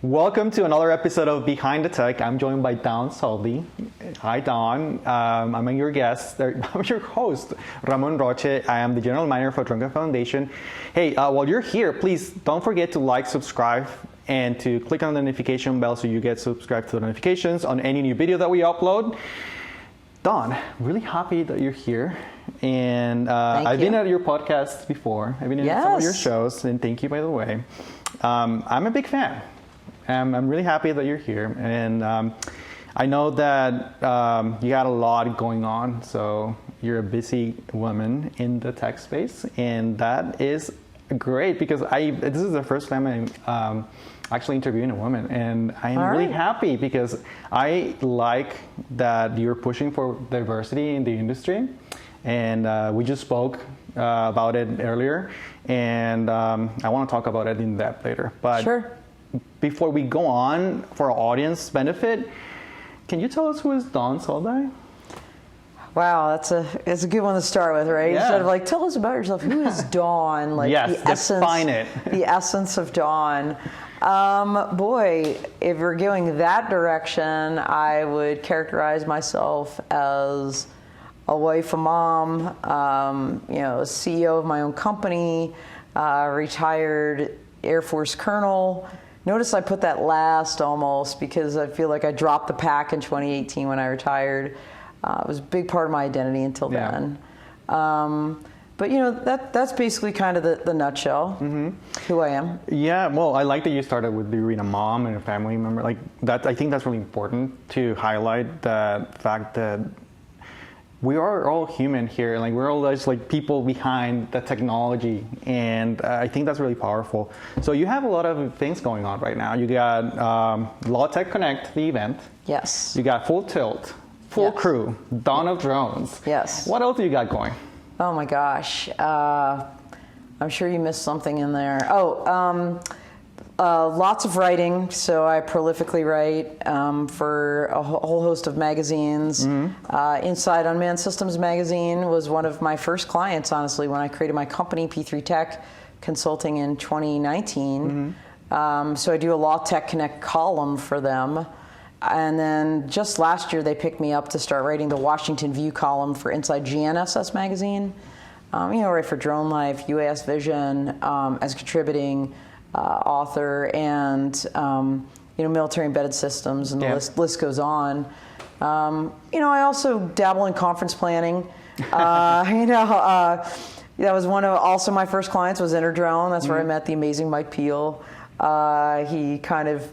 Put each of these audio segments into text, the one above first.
Welcome to another episode of Behind the Tech. I'm joined by Zoldi. Hi, Don. I'm your guest. I'm your host, Ramon Roche. I am the general manager for Dronecode Foundation. Hey, while you're here, please don't forget to like, subscribe, and to click on the notification bell so you get subscribed to the notifications on any new video that we upload. Don, really happy that you're here. And I've been at your podcast before. I've been in some of your shows, and thank you, by the way. I'm a big fan. I'm really happy that you're here, and I know that you got a lot going on, so you're a busy woman in the tech space, and that is great because this is the first time I'm actually interviewing a woman, and I'm really happy because I like that you're pushing for diversity in the industry, and we just spoke about it earlier, and I want to talk about it in depth later. But sure. Before we go on, for our audience benefit, can you tell us who is Don Zoldi? Wow, it's a good one to start with, right? Yeah. Instead of tell us about yourself. Who is Dawn? Define it. The essence of Dawn. Boy, if we're going that direction, I would characterize myself as a wife, a mom, a CEO of my own company, retired Air Force colonel. Notice I put that last almost because I feel like I dropped the pack in 2018 when I retired. It was a big part of my identity until then. But that's basically kind of the nutshell, who I am. Yeah, well, I like that you started with being a mom and a family member. Like that, I think that's really important to highlight the fact that we are all human here. Like we're all just like people behind the technology, and I think that's really powerful. So you have a lot of things going on right now. You got Law Tech Connect, the event. Yes. You got Full Tilt, Full Crew, Dawn of Drones. Yes. What else do you got going? Oh my gosh, I'm sure you missed something in there. Lots of writing, so I prolifically write for a whole host of magazines. Inside Unmanned Systems magazine was one of my first clients, honestly, when I created my company, P3 Tech Consulting, in 2019. So I do a Law Tech Connect column for them. And then just last year, they picked me up to start writing the Washington View column for Inside GNSS magazine. Write for Drone Life, UAS Vision, as contributing author, and military embedded systems, and the list goes on. I also dabble in conference planning. That was one of also my first clients was Interdrone. That's where I met the amazing Mike Peel. He kind of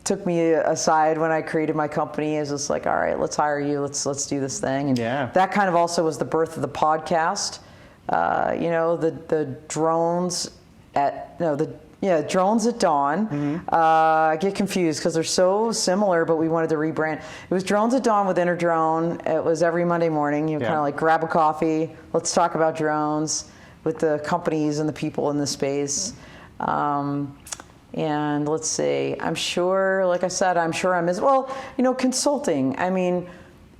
took me aside when I created my company. It was just like, all right, let's hire you. Let's do this thing. And that kind of also was the birth of the podcast. The drones at Drones at Dawn. I get confused because they're so similar, but we wanted to rebrand. It was Drones at Dawn with Interdrone. It was every Monday morning. You kind of like grab a coffee. Let's talk about drones with the companies and the people in the space. And let's see, I'm sure, like I said, I'm as well, consulting. I mean,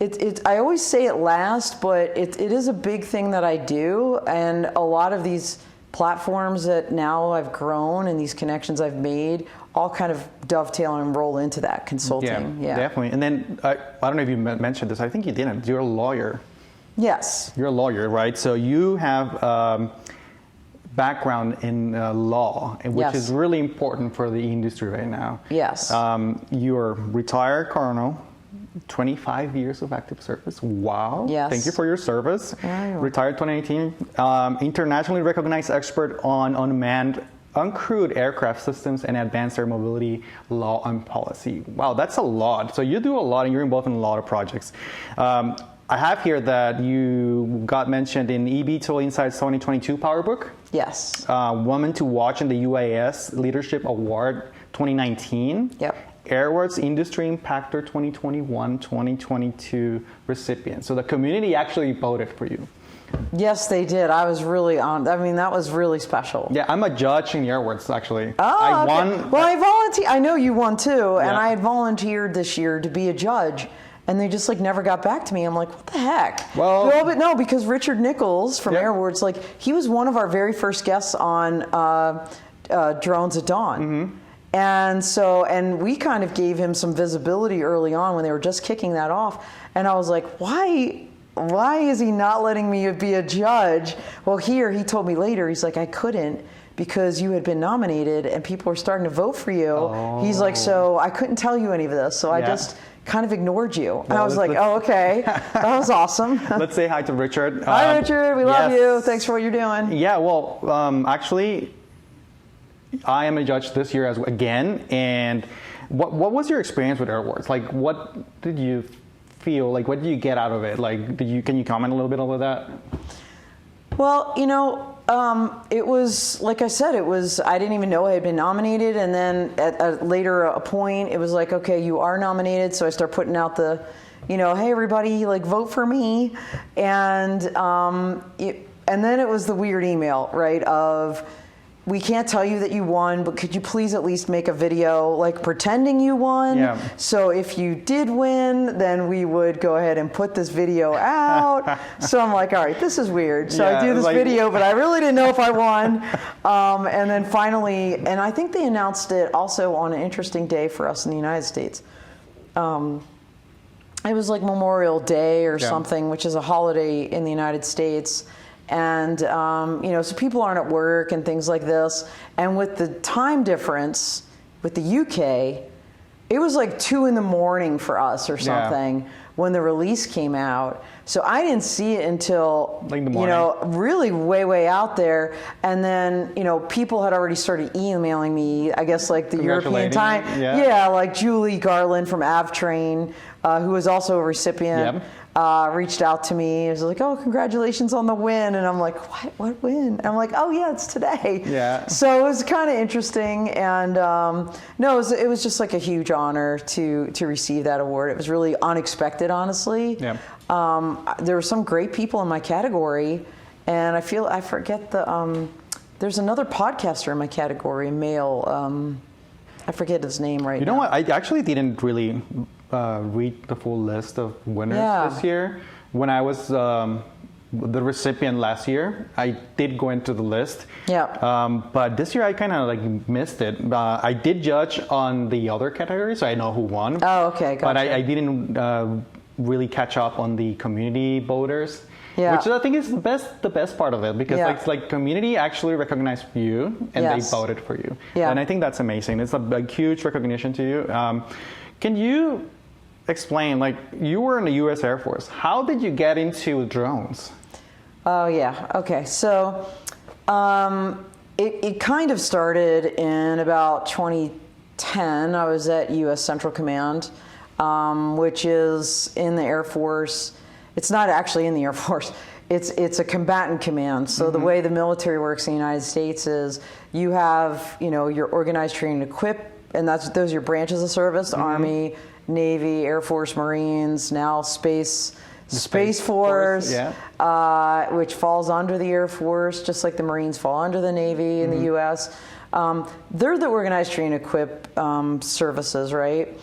I always say it last, but it is a big thing that I do. And a lot of these platforms that now I've grown and these connections I've made all kind of dovetail and roll into that consulting. Yeah. Definitely. And then, I don't know if you mentioned this, I think you didn't, you're a lawyer. Yes. You're a lawyer, right? So you have background in law, which is really important for the industry right now. Yes. You're retired colonel, 25 years of active service. Wow. Yes. Thank you for your service. Retired 2018. Internationally recognized expert on unmanned, uncrewed aircraft systems and advanced air mobility law and policy. Wow, that's a lot. So you do a lot and you're involved in a lot of projects. I have here that you got mentioned in eVTOL Insights 2022 PowerBook. Yes. Woman to Watch in the UAS Leadership Award 2019. Yep. Airworks Industry Impactor 2021-2022 recipient. So the community actually voted for you. Yes, they did. I was really that was really special. Yeah, I'm a judge in the Airworks, actually. Oh, I won. Well, I volunteered. I know you won too, and I had volunteered this year to be a judge. And they just never got back to me. I'm like, what the heck? Well, no, because Richard Nichols from Airworks, he was one of our very first guests on Drones at Dawn. And we kind of gave him some visibility early on when they were just kicking that off. And I was like, why is he not letting me be a judge? Well, he told me later, he's like, I couldn't because you had been nominated and people were starting to vote for you. Oh. He's like, so I couldn't tell you any of this. So I just kind of ignored you. And I was like, oh, okay. That was awesome. Let's say hi to Richard. Hi, Richard. We love you. Thanks for what you're doing. Yeah, well, actually, I am a judge this year again. And what was your experience with awards? Like, what did you feel? Like, what did you get out of it? Like, can you comment a little bit over that? Well, it was, like I said, I didn't even know I had been nominated. And then at a later point, it was like, okay, you are nominated. So I start putting out the, hey, everybody, like, vote for me. And then it was the weird email, right, of, we can't tell you that you won, but could you please at least make a video like pretending you won? Yeah. So if you did win, then we would go ahead and put this video out. So I'm like, all right, this is weird. So I do this video, but I really didn't know if I won. And then finally, and I think they announced it also on an interesting day for us in the United States. It was like Memorial Day or something, which is a holiday in the United States. And, so people aren't at work and things like this. And with the time difference with the UK, it was like 2 a.m. for us or something when the release came out. So I didn't see it until, really way out there. And then, people had already started emailing me, I guess like the European time. Yeah, like Julie Garland from AvTrain, who was also a recipient. Reached out to me. It was like, oh, congratulations on the win. And I'm like, what win? And I'm like, oh, yeah, it's today. Yeah. So it was kind of interesting. And it was just like a huge honor to receive that award. It was really unexpected, honestly. Yeah. There were some great people in my category. And I forget there's another podcaster in my category, a male. I forget his name right now. You know what? I actually didn't really read the full list of winners this year. When I was the recipient last year, I did go into the list. Yeah. But this year I kind of like missed it. I did judge on the other categories, so I know who won. Oh, okay, gotcha. But I didn't really catch up on the community voters. Yeah. Which I think is the best part of it, because it's like community actually recognized you and they voted for you. Yeah. And I think that's amazing. It's a huge recognition to you. Can you explain, like, you were in the US Airforce. How did you get into drones? Oh, yeah. Okay. So it kind of started in about 2010. I was at US Central Command, which is in the Air Force. It's not actually in the Air Force. It's a combatant command. So the way the military works in the United States is you have, your organized, trained, and equipped, and those are your branches of service: Army, Navy, Air Force, Marines, now Space Force, which falls under the Air Force, just like the Marines fall under the Navy in the U.S. They're the organized, trained, and equipped services, right?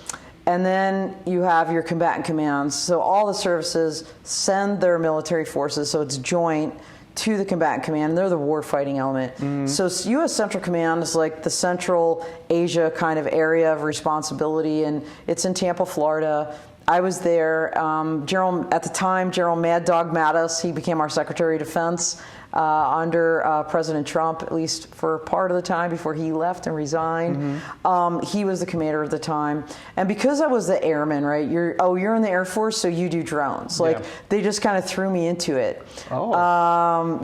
And then you have your combatant commands. So all the services send their military forces, so it's joint, to the combatant command, and they're the war-fighting element. So U.S. Central Command is like the Central Asia kind of area of responsibility, and it's in Tampa, Florida. I was there. At the time, General Mad Dog Mattis, he became our Secretary of Defense under President Trump, at least for part of the time before he left and resigned. He was the commander at the time. And because I was the airman, right, you're in the Air Force, so you do drones. Like, they just kind of threw me into it. But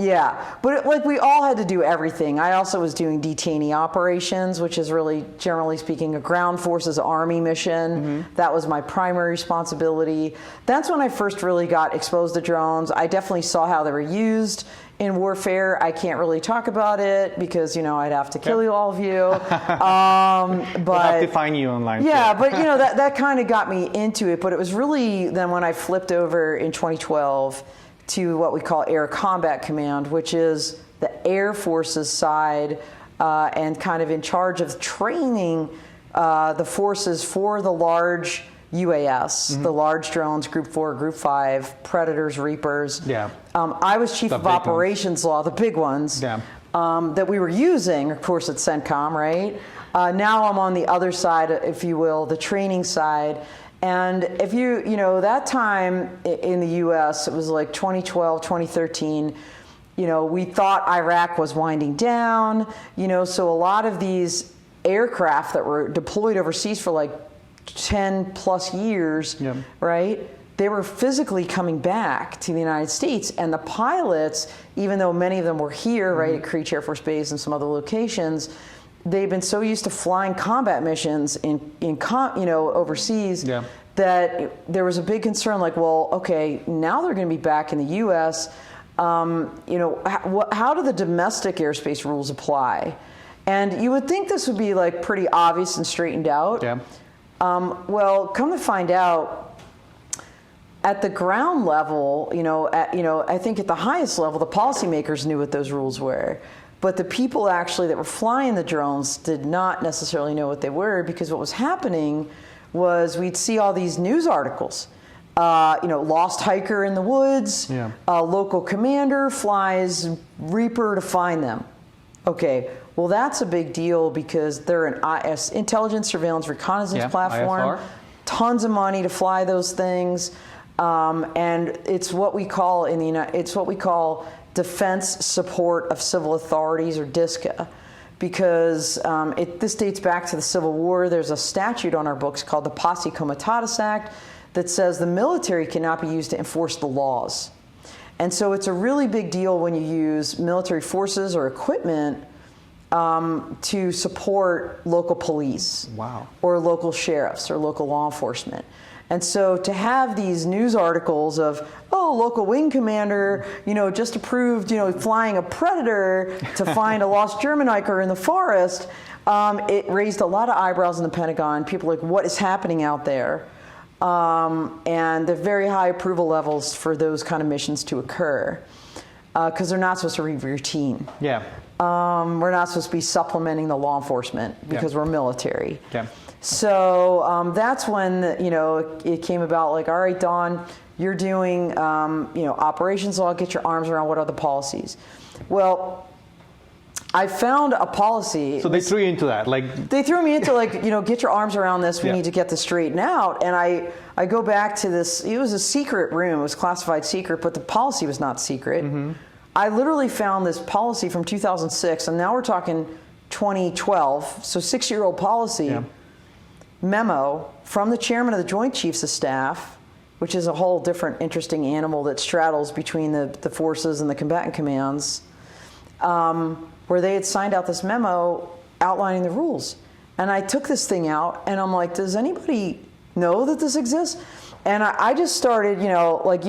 we all had to do everything. I also was doing detainee operations, which is really, generally speaking, a ground forces Army mission. That was my primary responsibility. That's when I first really got exposed to drones. I definitely saw how they were used in warfare. I can't really talk about it because, I'd have to kill you, all of you. But we'll have to find you online. Yeah, but that kind of got me into it. But it was really then when I flipped over in 2012 to what we call Air Combat Command, which is the Air Force's side and kind of in charge of training the forces for the large UAS, the large drones, Group 4, Group 5, Predators, Reapers. I was Chief of Operations Law, the big ones. that we were using, of course, at CENTCOM, right? Now I'm on the other side, if you will, the training side. And if you know, that time in the U.S., it was like 2012, 2013, you know, we thought Iraq was winding down, you know, so a lot of these aircraft that were deployed overseas for like 10 plus years, right? They were physically coming back to the United States, and the pilots, even though many of them were here, right, at Creech Air Force Base and some other locations, they've been so used to flying combat missions overseas that there was a big concern, like, well, okay, now they're going to be back in the U.S. You know, how do the domestic airspace rules apply? And you would think this would be like pretty obvious and straightened out. Well, come to find out, at the ground level, I think at the highest level, the policymakers knew what those rules were. But the people actually that were flying the drones did not necessarily know what they were, because what was happening was we'd see all these news articles. Lost hiker in the woods, local commander flies Reaper to find them. Okay, well, that's a big deal because they're an intelligence, surveillance, reconnaissance platform, tons of money to fly those things. And it's what we call Defense Support of Civil Authorities, or DSCA, because this dates back to the Civil War. There's a statute on our books called the Posse Comitatus Act that says the military cannot be used to enforce the laws. And so it's a really big deal when you use military forces or equipment to support local police, or local sheriffs, or local law enforcement. And so to have these news articles of, oh, local wing commander, just approved, flying a Predator to find a lost German hiker in the forest, it raised a lot of eyebrows in the Pentagon. People are like, what is happening out there? And they're very high approval levels for those kind of missions to occur, because they're not supposed to be routine. We're not supposed to be supplementing the law enforcement because we're military. So that's when it came about. Like, all right, Don, you're doing operations law. Get your arms around what are the policies. Well, I found a policy. So they threw you into that, they threw me into get your arms around this. We need to get this straightened out. And I go back to this. It was a secret room. It was classified secret, but the policy was not secret. I literally found this policy from 2006, and now we're talking 2012. So 6-year-old policy. Memo from the chairman of the Joint Chiefs of Staff, which is a whole different interesting animal that straddles between the forces and the combatant commands, where they had signed out this memo outlining the rules. And I took this thing out, and I'm like, does anybody know that this exists? And I just started, you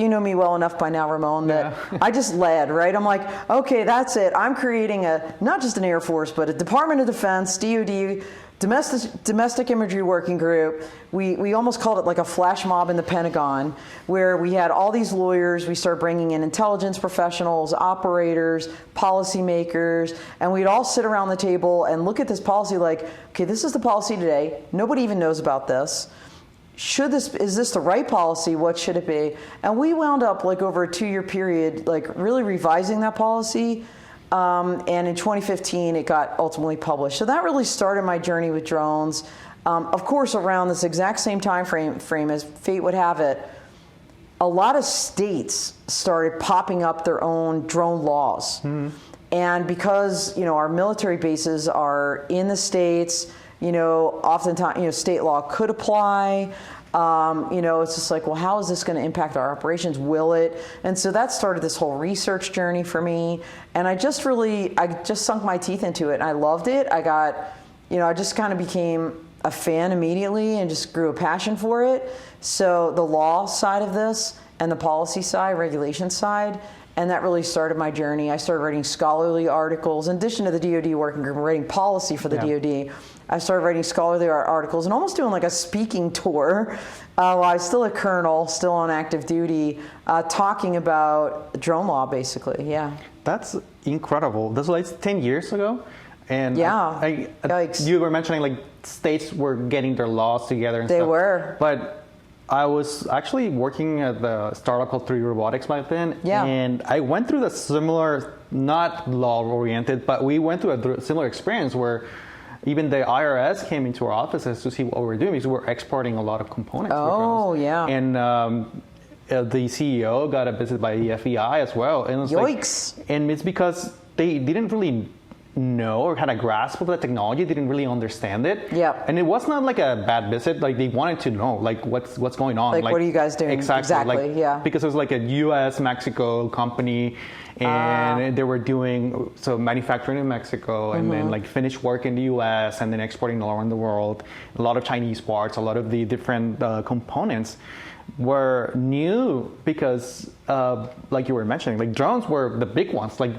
know me well enough by now, Ramon, that I just led, right? I'm like, okay, that's it. I'm creating not just an Air Force, but a Department of Defense, DOD, Domestic Imagery Working Group. We almost called it like a flash mob in the Pentagon, where we had all these lawyers. We started bringing in intelligence professionals, operators, policymakers, and we'd all sit around the table and look at this policy like, okay, this is the policy today. Nobody even knows about this. Is this the right policy? What should it be? And we wound up over a 2-year period, really revising that policy. And in 2015, it got ultimately published. So that really started my journey with drones. Of course, around this exact same time frame as fate would have it, a lot of states started popping up their own drone laws. And because our military bases are in the states, oftentimes state law could apply. It's just like, well, how is this going to impact our operations? Will it? And so that started this whole research journey for me. And I just sunk my teeth into it, and I loved it. I just kind of became a fan immediately and just grew a passion for it. So the law side of this and the policy side, regulation side, and that really started my journey. I started writing scholarly articles. In addition to the DoD working group, writing policy for the DoD, I started writing scholarly articles and almost doing like a speaking tour while I was still a colonel, still on active duty, talking about drone law, basically. That's incredible. This was like 10 years ago. And Yikes. You were mentioning states were getting their laws together and stuff. They were. But I was actually working at the startup called 3D Robotics back then, Yeah. and I went through the similar not law-oriented, but we went through a similar experience where even the IRS came into our offices to see what we were doing because we were exporting a lot of components. Oh, yeah. And the CEO got a visit by the FBI as well. And it was Yikes. And it's because they didn't really know or had a grasp of the technology, didn't really understand it. Yeah. And it was not like a bad visit. Like they wanted to know, like what's going on. Like what are you guys doing? Exactly. Like, yeah. Because it was like a U.S. Mexico company, and they were doing manufacturing in Mexico, and then like finished work in the U.S. and then exporting all around the world. A lot of Chinese parts, a lot of the different components were new because, like you were mentioning, like drones were the big ones, like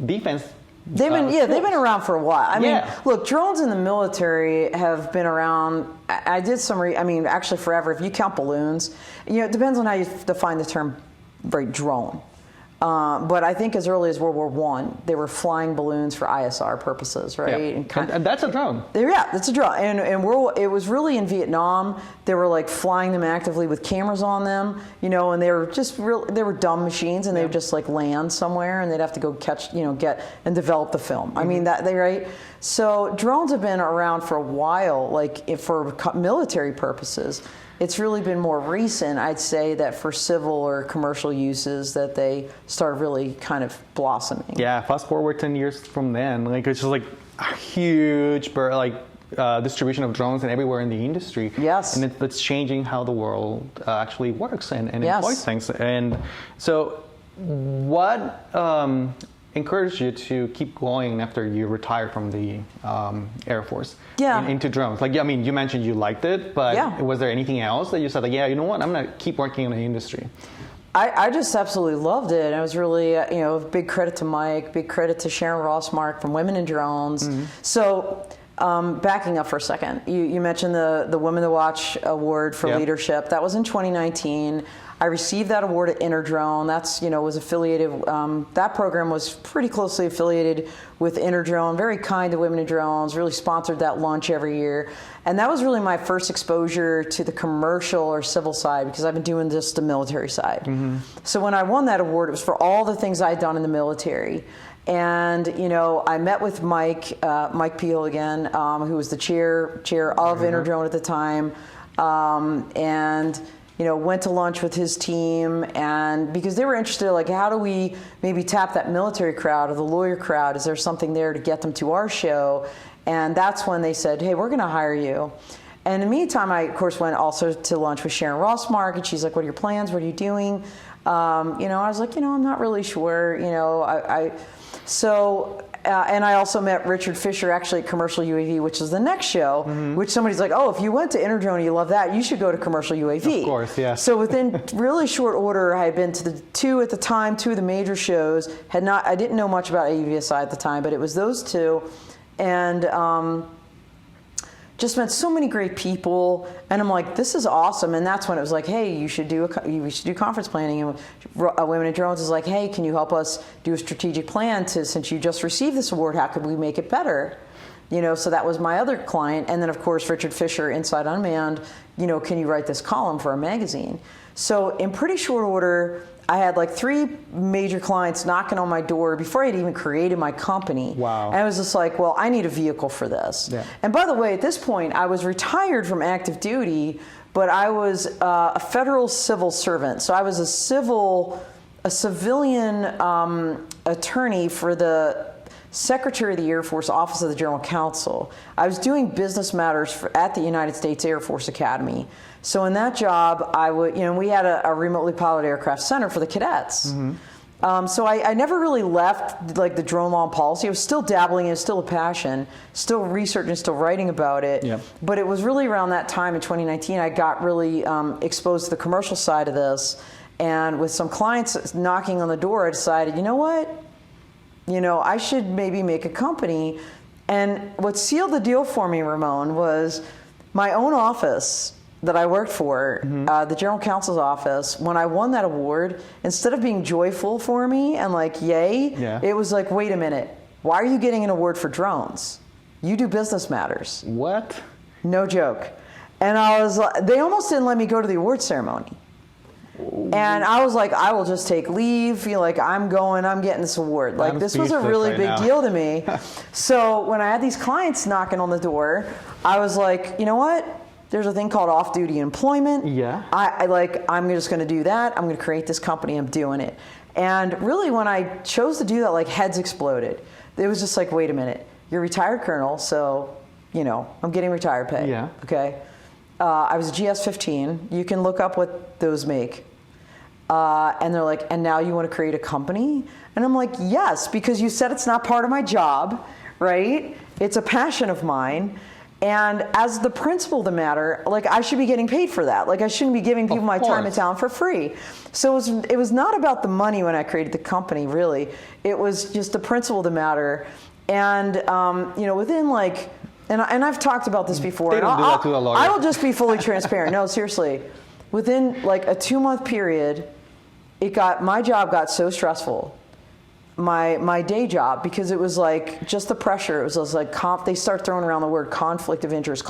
defense. They've been around for a while. I mean, Yeah. look, drones in the military have been around. I did some. Actually, forever. If you count balloons, it depends on how you define the term, right? Drone. But I think as early as World War I, they were flying balloons for ISR purposes, right? Yeah. And that's a drone. Yeah, that's a drone. And it was really in Vietnam. They were like flying them actively with cameras on them, and they were just they were dumb machines, and they would just like land somewhere, and they'd have to go catch, get and develop the film. I mean right. So drones have been around for a while, like for military purposes. It's really been more recent, I'd say, that for civil or commercial uses that they started really kind of blossoming. Yeah, fast forward 10 years from then, like it's just like a huge distribution of drones and everywhere in the industry. Yes. And it's changing how the world actually works and Yes. employs things. And so what encouraged you to keep going after you retired from the Air Force into drones? Like, you mentioned you liked it, but was there anything else that you said, like, yeah, you know what, I'm going to keep working in the industry? I just absolutely loved it. I was really, big credit to Mike, big credit to Sharon Rossmark from Women in Drones. So backing up for a second, you mentioned the Women to Watch Award for Leadership. That was in 2019. I received that award at Interdrone. That's, was affiliated, that program was pretty closely affiliated with Interdrone, very kind to Women in Drones, really sponsored that lunch every year. And that was really my first exposure to the commercial or civil side, because I've been doing this the military side. So when I won that award, it was for all the things I'd done in the military. And, I met with Mike Peel again, who was the chair of Interdrone at the time. Went to lunch with his team, and because they were interested, like, how do we maybe tap that military crowd or the lawyer crowd? Is there something there to get them to our show? And that's when they said, hey, we're going to hire you. And in the meantime, I, of course, went also to lunch with Sharon Rossmark, and she's like, what are your plans? What are you doing? I was like, I'm not really sure. And I also met Richard Fisher actually at Commercial UAV, which is the next show, which somebody's like, oh, if you went to Interdrone and you love that, you should go to Commercial UAV. Of course, yeah. So within really short order, I had been to two of the major shows. I didn't know much about AUVSI at the time, but it was those two. And just met so many great people, and I'm like, this is awesome. And that's when it was like, hey, we should do conference planning. And Women in Drones is like, hey, can you help us do a strategic plan since you just received this award, how could we make it better? So that was my other client. And then of course, Richard Fisher, Inside Unmanned, can you write this column for a magazine? So in pretty short order, I had like 3 major clients knocking on my door before I'd even created my company. Wow. And I was just like, well, I need a vehicle for this. Yeah. And by the way, at this point, I was retired from active duty, but I was a federal civil servant. So I was a civilian attorney for the Secretary of the Air Force, Office of the General Counsel. I was doing business matters at the United States Air Force Academy. So in that job, I would, we had a remotely piloted aircraft center for the cadets. So I never really left like the drone law and policy. I was still dabbling in it, still a passion, still researching, still writing about it. Yep. But it was really around that time in 2019, I got really exposed to the commercial side of this. And with some clients knocking on the door, I decided, you know what? I should maybe make a company. And what sealed the deal for me, Ramon, was my own office that I worked for, the General Counsel's office. When I won that award, instead of being joyful for me and like, yay, it was like, wait a minute, why are you getting an award for drones? You do business matters. What? No joke. And I was like, they almost didn't let me go to the award ceremony. And I was like, I will just take leave. Feel like I'm getting this award. Like, this was a really big deal to me. So when I had these clients knocking on the door, I was like, you know what? There's a thing called off-duty employment. Yeah. I'm just going to do that. I'm going to create this company. I'm doing it. And really, when I chose to do that, like, heads exploded. It was just like, wait a minute. You're a retired colonel, so, I'm getting retired pay. Yeah. Okay. I was a GS-15. You can look up what those make. And they're like, and now you want to create a company? And I'm like, yes, because you said it's not part of my job, right? It's a passion of mine. And as the principal of the matter, like, I should be getting paid for that. Like, I shouldn't be giving people my time and talent for free. So it was not about the money when I created the company, really. It was just the principle of the matter. And, within, like, and I've talked about this before. They don't do that to a lawyer. I will just be fully transparent. No, seriously. Within, like, a 2-month period, my job got so stressful. My day job, because it was like just the pressure. It was just like they start throwing around the word conflict of interest.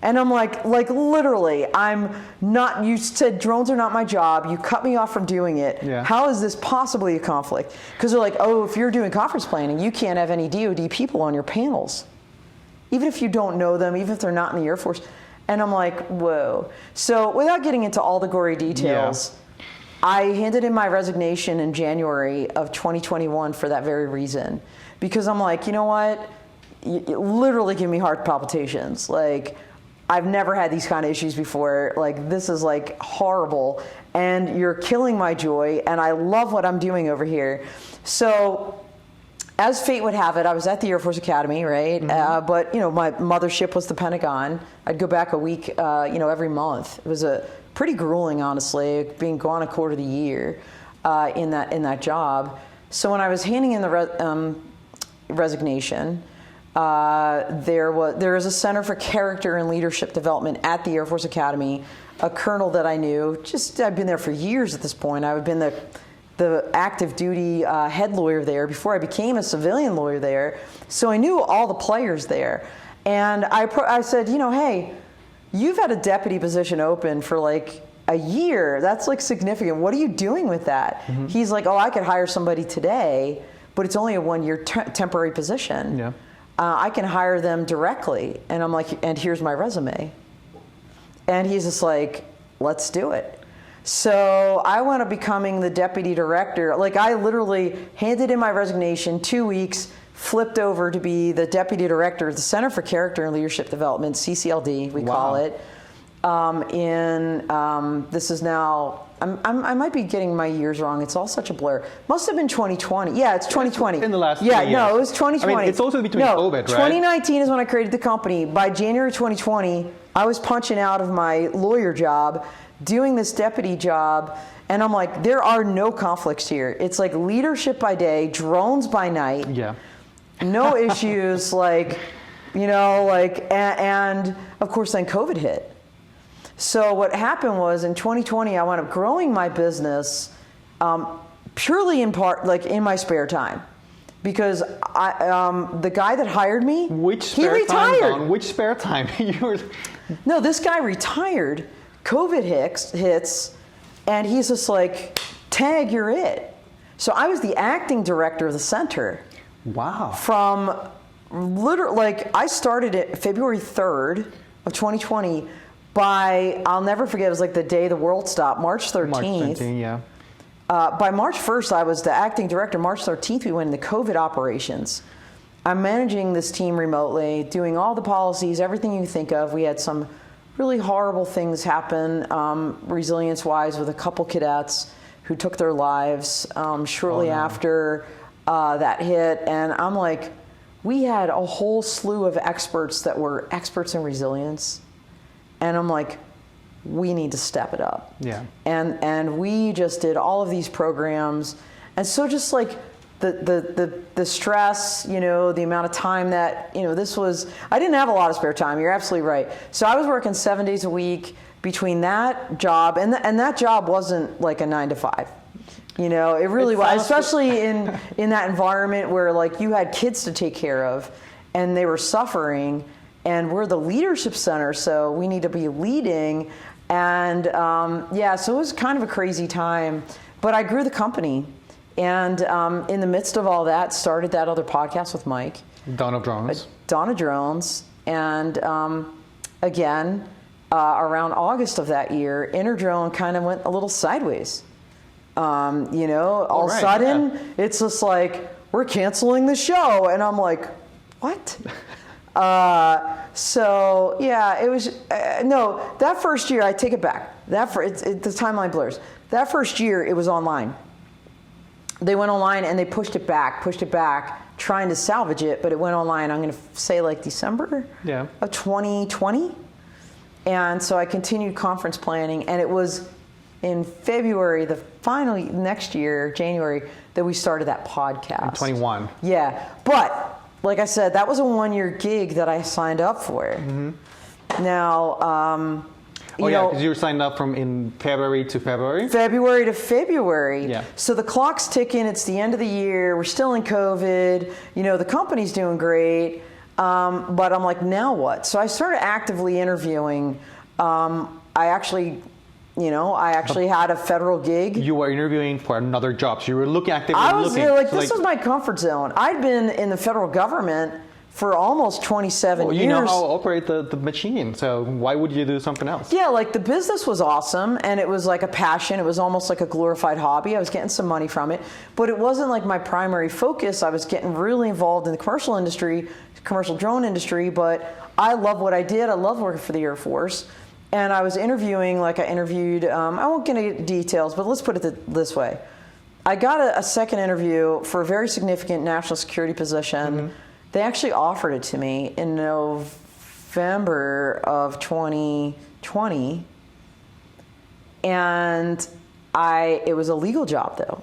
And I'm like literally, I'm not, you said drones are not my job. You cut me off from doing it. Yeah. How is this possibly a conflict? Because they're like, oh, if you're doing conference planning, you can't have any DoD people on your panels. Even if you don't know them, even if they're not in the Air Force. And I'm like, whoa. So without getting into all the gory details, I handed in my resignation in January of 2021 for that very reason. Because I'm like, you know what? You literally give me heart palpitations. Like, I've never had these kind of issues before. Like, this is like horrible. And you're killing my joy. And I love what I'm doing over here. So, as fate would have it, I was at the Air Force Academy, right? Mm-hmm. But, my mothership was the Pentagon. I'd go back a week, every month. It was pretty grueling, honestly, being gone a quarter of the year in that job. So when I was handing in the resignation, there is a Center for Character and Leadership Development at the Air Force Academy. A colonel that I knew, I'd been there for years at this point. I've been the active duty head lawyer there before I became a civilian lawyer there. So I knew all the players there. And I said, hey, you've had a deputy position open for like a year. That's like significant. What are you doing with that? Mm-hmm. He's like, I could hire somebody today, but it's only a 1-year temporary position. Yeah. I can hire them directly. And I'm like, and here's my resume. And he's just like, let's do it. So I wound up becoming the deputy director. Like, I literally handed in my resignation, 2 weeks, flipped over to be the deputy director of the Center for Character and Leadership Development, CCLD, we call it. This is now, I might be getting my years wrong. It's all such a blur. Must have been 2020. Yeah, it's 2020. In the last 3 years. No, it was 2020. I mean, it's also between COVID, right? 2019 is when I created the company. By January 2020, I was punching out of my lawyer job, doing this deputy job, and I'm like, there are no conflicts here. It's like leadership by day, drones by night. Yeah. No issues, and of course then COVID hit. So what happened was in 2020, I wound up growing my business purely in part, like in my spare time. Because the guy that hired me, he retired. Which spare time? No, this guy retired. COVID hits, and he's just like, tag, you're it. So I was the acting director of the center. Wow. From literally, I started it February 3rd of 2020. I'll never forget, it was like the day the world stopped, March 13th. March 13th, yeah. By March 1st, I was the acting director. March 13th, we went into COVID operations. I'm managing this team remotely, doing all the policies, everything you think of. We had some really horrible things happen, resilience-wise, with a couple cadets who took their lives shortly after that hit. And I'm like, we had a whole slew of experts that were experts in resilience. And I'm like, we need to step it up. Yeah. And we just did all of these programs. And so just like the stress, the amount of time that, this was, I didn't have a lot of spare time. You're absolutely right. So I was working 7 days a week between that job, and that job wasn't like a 9 to 5. It really was, especially in that environment where like you had kids to take care of and they were suffering, and we're the leadership center, so we need to be leading. And so it was kind of a crazy time, but I grew the company. And in the midst of all that, started that other podcast with Mike. Dawn of Drones. Dawn of Drones. And again, around August of that year, Interdrone kind of went a little sideways. All of a sudden, it's just like, we're canceling the show. And I'm like, what? It was, no, that first year, I take it back. The timeline blurs. That first year, it was online. They went online and they pushed it back, trying to salvage it, but it went online, I'm going to say like December of 2020. And so I continued conference planning, and it was in February, next year, January, that we started that podcast. In 21. Yeah. But, like I said, that was a 1-year gig that I signed up for. Mm-hmm. Now, because you were signed up from in February to February? February to February. Yeah. So the clock's ticking. It's the end of the year. We're still in COVID. The company's doing great. But I'm like, now what? So I started actively interviewing. I actually had a federal gig. You were interviewing for another job. So you were actively looking. I was this was my comfort zone. I'd been in the federal government for almost 27 years. You know how to operate the machine, so why would you do something else? Yeah, like the business was awesome, and it was like a passion. It was almost like a glorified hobby. I was getting some money from it, but it wasn't like my primary focus. I was getting really involved in the commercial drone industry, but I love what I did. I love working for the Air Force, and I was interviewing, I interviewed, I won't get into details, but let's put it this way. I got a second interview for a very significant national security position. Mm-hmm. They actually offered it to me in November of 2020, and it was a legal job though.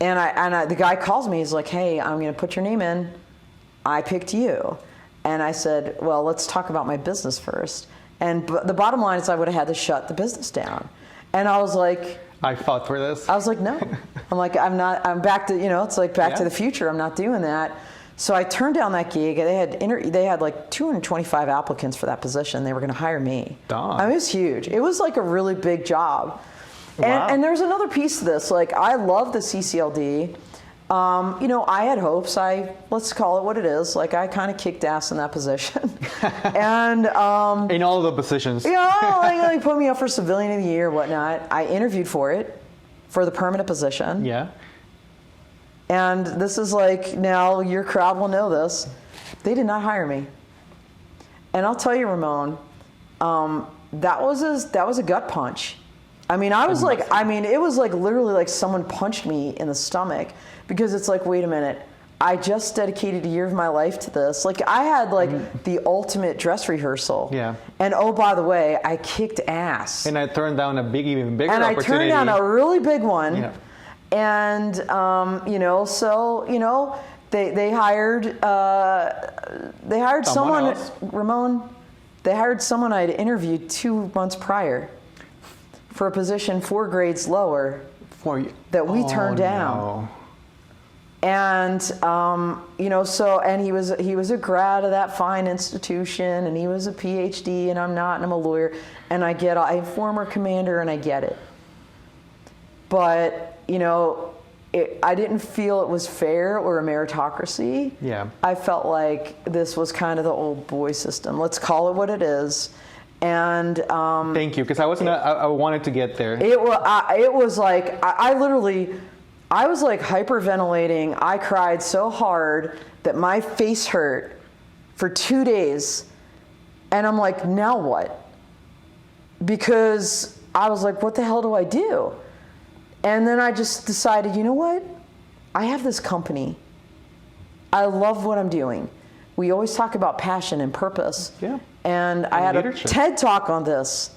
And the guy calls me. He's like, "Hey, I'm going to put your name in. I picked you." And I said, "Well, let's talk about my business first." And the bottom line is, I would have had to shut the business down. And I was like, I fought for this. I was like, no. I'm like, I'm not. I'm back to it's like Back to the Future. I'm not doing that. So I turned down that gig. They had like 225 applicants for that position. They were going to hire me. Darn. I mean, it was huge. It was like a really big job. Wow. And there's another piece to this. Like, I love the CCLD. I had hopes. Let's call it what it is. Like, I kind of kicked ass in that position. And in all of the positions. They put me up for Civilian of the Year, whatnot. I interviewed for the permanent position. Yeah. And this is like, now your crowd will know this. They did not hire me. And I'll tell you, Ramon, that was a gut punch. I mean, it was like literally like someone punched me in the stomach, because it's like, wait a minute, I just dedicated a year of my life to this. Like, I had the ultimate dress rehearsal. Yeah. And oh, by the way, I kicked ass. And I turned down a even bigger opportunity. And I turned down a really big one. Yeah. And they hired someone else? Ramon. They hired someone I'd interviewed 2 months prior for a position 4 grades lower that we turned down. No. And and he was a grad of that fine institution, and he was a PhD, and I'm not, and I'm a lawyer, and I'm a former commander, and I get it. But I didn't feel it was fair or a meritocracy. Yeah. I felt like this was kind of the old boy system. Let's call it what it is. And thank you, because I wanted to get there. It was like I was like hyperventilating. I cried so hard that my face hurt for 2 days, and I'm like, now what? Because I was like, what the hell do I do? And then I just decided, you know what? I have this company. I love what I'm doing. We always talk about passion and purpose. Yeah. And I had leadership. A TED talk on this.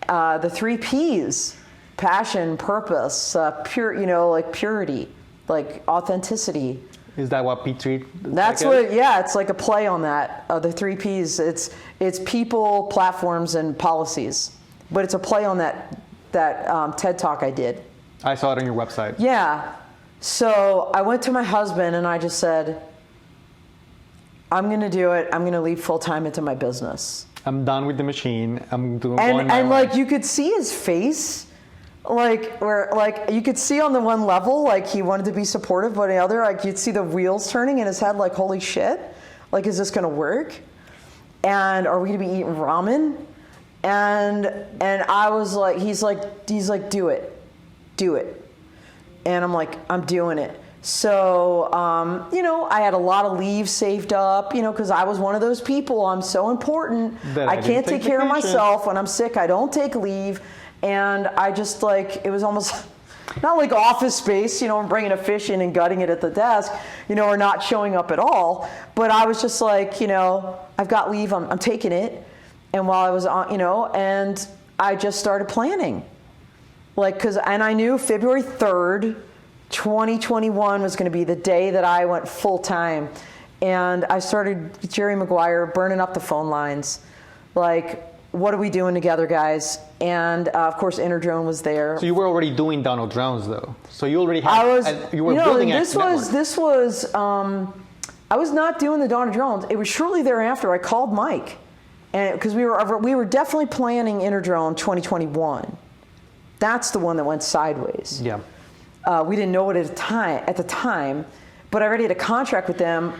The 3 Ps: passion, purpose, purity, like authenticity. Is that what P3? That's what. Yeah, it's like a play on that. The 3 Ps. It's people, platforms, and policies. But it's a play on that TED talk I did. I saw it on your website. Yeah. So I went to my husband and I just said, I'm going to do it. I'm going to leave full time into my business. I'm done with the machine. I'm doing and like you could see his face, like where like you could see on the one level like he wanted to be supportive, but on the other like you'd see the wheels turning in his head like holy shit, like is this gonna work? And are we gonna be eating ramen? And I was like, he's like do it, and I'm like I'm doing it. So, I had a lot of leave saved up, because I was one of those people. I'm so important. I can't take care of myself. When I'm sick, I don't take leave. And I just it was almost not like Office Space, I'm bringing a fish in and gutting it at the desk, or not showing up at all. But I was just like, I've got leave. I'm taking it. And while I was on, and I just started planning. And I knew February 3rd, 2021 was going to be the day that I went full time, and I started Jerry Maguire burning up the phone lines, like, what are we doing together, guys? And of course, Interdrone was there. So you were already doing Dono drones, though. So you already had. You were building a network. This was. I was not doing the Dono drones. It was shortly thereafter I called Mike, and because we were definitely planning Interdrone 2021. That's the one that went sideways. Yeah. We didn't know it at the time, but I already had a contract with them,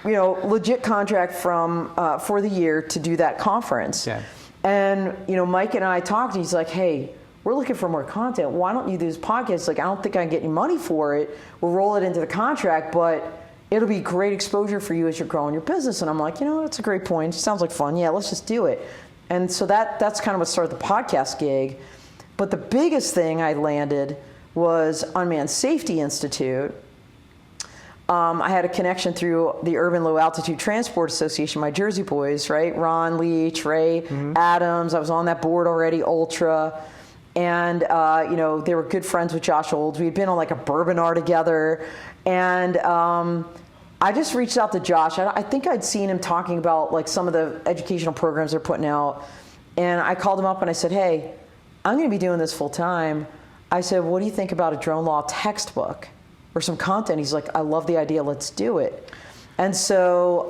legit contract for the year to do that conference. Yeah. And Mike and I talked. He's like, "Hey, we're looking for more content. Why don't you do this podcast? Like, I don't think I can get any money for it. We'll roll it into the contract, but it'll be great exposure for you as you're growing your business." And I'm like, that's a great point. It sounds like fun. Yeah, let's just do it. And so that's kind of what started the podcast gig. But the biggest thing I landed was Unmanned Safety Institute. I had a connection through the Urban Low Altitude Transport Association, my Jersey boys, right? Ron Leach, Ray Adams. I was on that board already, Ultra. And, they were good friends with Josh Olds. We had been on like a bourbon hour together. And I just reached out to Josh. I think I'd seen him talking about like some of the educational programs they're putting out. And I called him up and I said, "Hey, I'm going to be doing this full time." I said, "What do you think about a drone law textbook or some content?" He's like, "I love the idea. Let's do it." And so,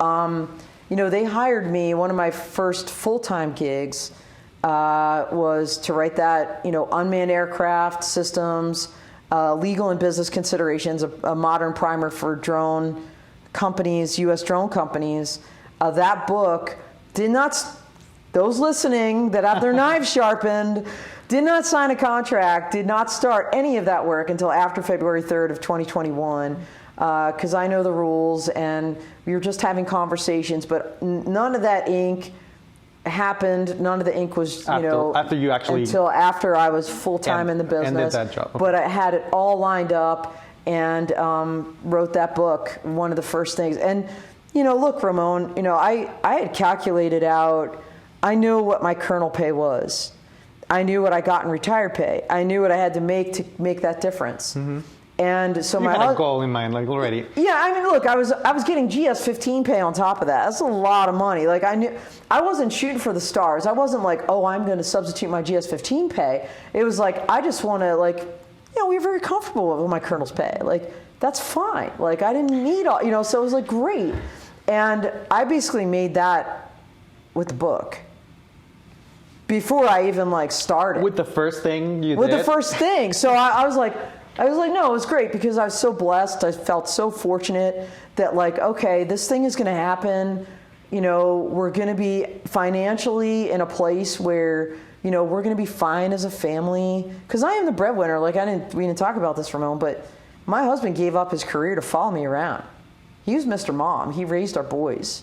they hired me. One of my first full-time gigs was to write that, unmanned aircraft systems, legal and business considerations, a modern primer for drone companies, U.S. drone companies. That book did not, those listening that have their knives sharpened, did not sign a contract, did not start any of that work until after February 3rd of 2021, because I know the rules, and we were just having conversations, but none of that ink happened. None of the ink was, after you actually, until after I was full-time in the business. Ended that job. Okay. But I had it all lined up and wrote that book, one of the first things. And, look, Ramon, I had calculated out, I knew what my colonel pay was. I knew what I got in retired pay. I knew what I had to make that difference. Mm-hmm. And so you had a goal in mind, like already. Yeah, I mean, look, I was getting GS-15 pay on top of that. That's a lot of money. Like I knew, I wasn't shooting for the stars. I wasn't like, oh, I'm going to substitute my GS-15 pay. It was like, I just want to we were very comfortable with my colonel's pay. Like that's fine. Like I didn't need all, so it was like great. And I basically made that with the book. Before I even started. With the first thing you did? With the first thing. So I was like, no, it was great because I was so blessed. I felt so fortunate that okay, this thing is going to happen. We're going to be financially in a place where, we're going to be fine as a family. Because I am the breadwinner. We didn't talk about this, Ramon, but my husband gave up his career to follow me around. He was Mr. Mom. He raised our boys.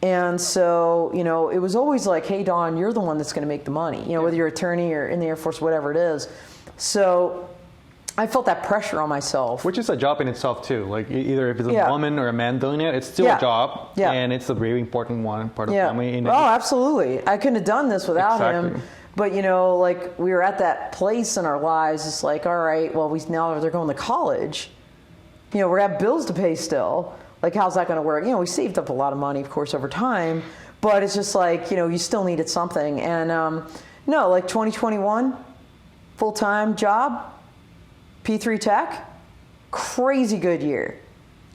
And so, it was always like, hey, Dawn, you're the one that's going to make the money, whether you're an attorney or in the Air Force, whatever it is. So I felt that pressure on myself. Which is a job in itself, too. Like, either if it's a woman or a man doing it, it's still a job. Yeah. And it's a very important part of family. Oh, absolutely. I couldn't have done this without him. But, we were at that place in our lives. It's like, all right, well, now they're going to college. We're going to have bills to pay still. Like, how's that going to work? We saved up a lot of money, of course, over time. But it's just you still needed something. And, 2021, full-time job, P3 Tech, crazy good year.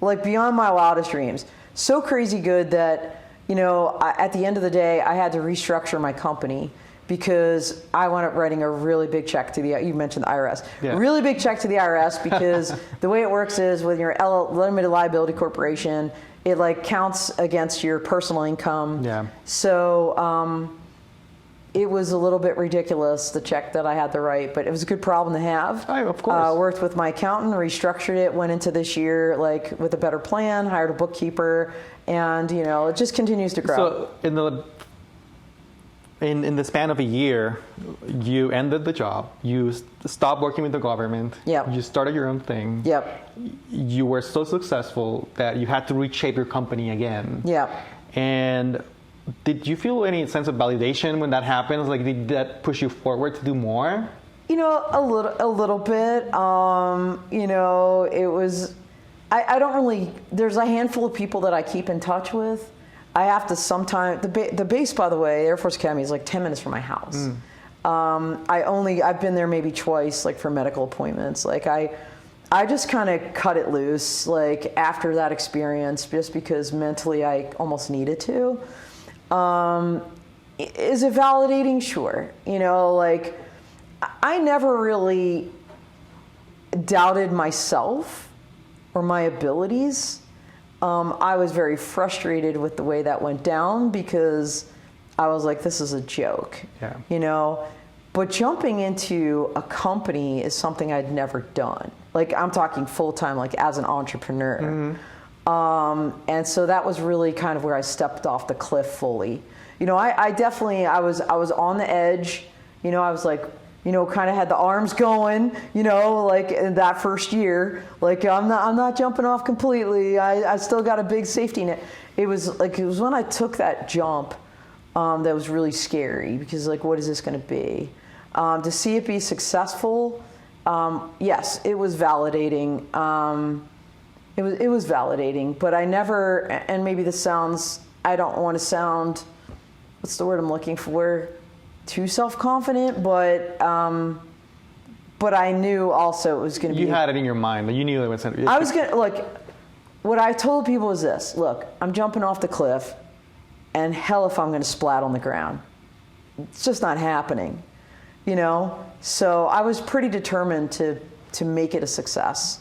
Beyond my wildest dreams. So crazy good that, at the end of the day, I had to restructure my company because I wound up writing a really big check to you mentioned the IRS, Yeah. really big check to the IRS because the way it works is when you're limited liability corporation, it like counts against your personal income. Yeah. So it was a little bit ridiculous, the check that I had to write, but it was a good problem to have. Oh, of course. Worked with my accountant, restructured it, went into this year like with a better plan, hired a bookkeeper, and it just continues to grow. So in the span of a year, you ended the job. You stopped working with the government. Yep. You started your own thing. Yep. You were so successful that you had to reshape your company again. Yep. And did you feel any sense of validation when that happens? Like, did that push you forward to do more? A little bit. It was. I don't really. There's a handful of people that I keep in touch with. I have to sometimes. The base, by the way, Air Force Academy is like 10 minutes from my house. I've been there maybe twice, like for medical appointments. Like I just kind of cut it loose, like after that experience, just because mentally I almost needed to. Is it validating? Sure. Like I never really doubted myself or my abilities. I was very frustrated with the way that went down because I was like, this is a joke. Yeah. But jumping into a company is something I'd never done. Like I'm talking full time, like as an entrepreneur. Mm-hmm. And so that was really kind of where I stepped off the cliff fully. I definitely, I was on the edge. I was like, kind of had the arms going, like in that first year, like I'm not jumping off completely. I still got a big safety net. It was when I took that jump that was really scary because like, what is this going to be? To see it be successful, yes, it was validating. It was validating, but I never, and maybe this sounds, I don't want to sound, what's the word I'm looking for? Too self-confident, but I knew also it was going to be. You had it in your mind, but you knew it was. I was going to, look, what I told people was this: look, I'm jumping off the cliff, and hell if I'm going to splat on the ground. It's just not happening, So I was pretty determined to make it a success,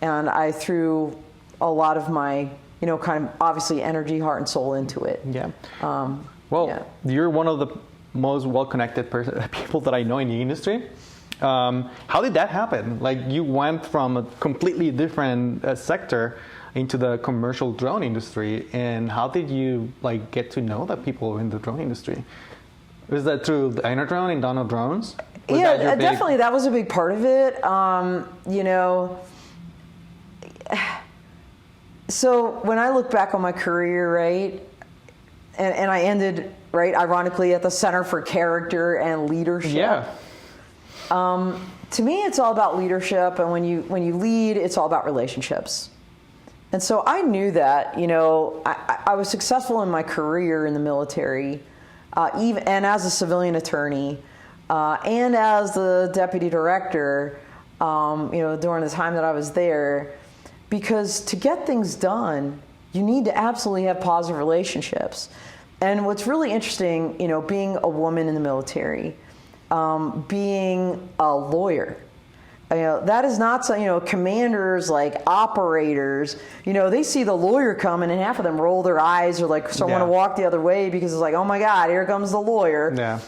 and I threw a lot of my, kind of obviously energy, heart, and soul into it. Yeah. You're one of the most well-connected people that I know in the industry. How did that happen? Like you went from a completely different sector into the commercial drone industry, and how did you like get to know the people in the drone industry? Was that through Drone and Donald Drones? Definitely. That was a big part of it. So when I look back on my career, right, and I ended, right, ironically, at the Center for Character and Leadership. Yeah. To me, it's all about leadership, and when you lead, it's all about relationships. And so I knew that, I was successful in my career in the military, even and as a civilian attorney, and as the deputy director, during the time that I was there, because to get things done, you need to absolutely have positive relationships. And what's really interesting, being a woman in the military, being a lawyer, that is not so, commanders, like operators, they see the lawyer coming and half of them roll their eyes or like want to walk the other way because it's like, oh my God, here comes the lawyer. Yeah.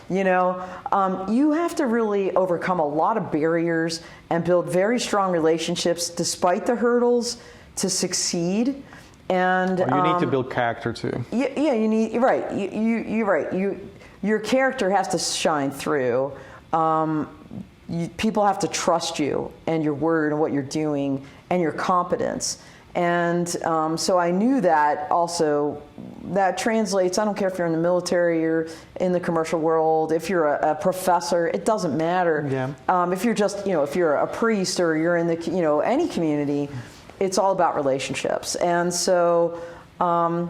You have to really overcome a lot of barriers and build very strong relationships despite the hurdles to succeed. And you need to build character too. Yeah, you need. You're right. You're right. Your character has to shine through. People have to trust you and your word and what you're doing and your competence. And so I knew that also. That translates. I don't care if you're in the military or in the commercial world. If you're a professor, it doesn't matter. Yeah. If you're just, if you're a priest or you're in the, any community. It's all about relationships. And so I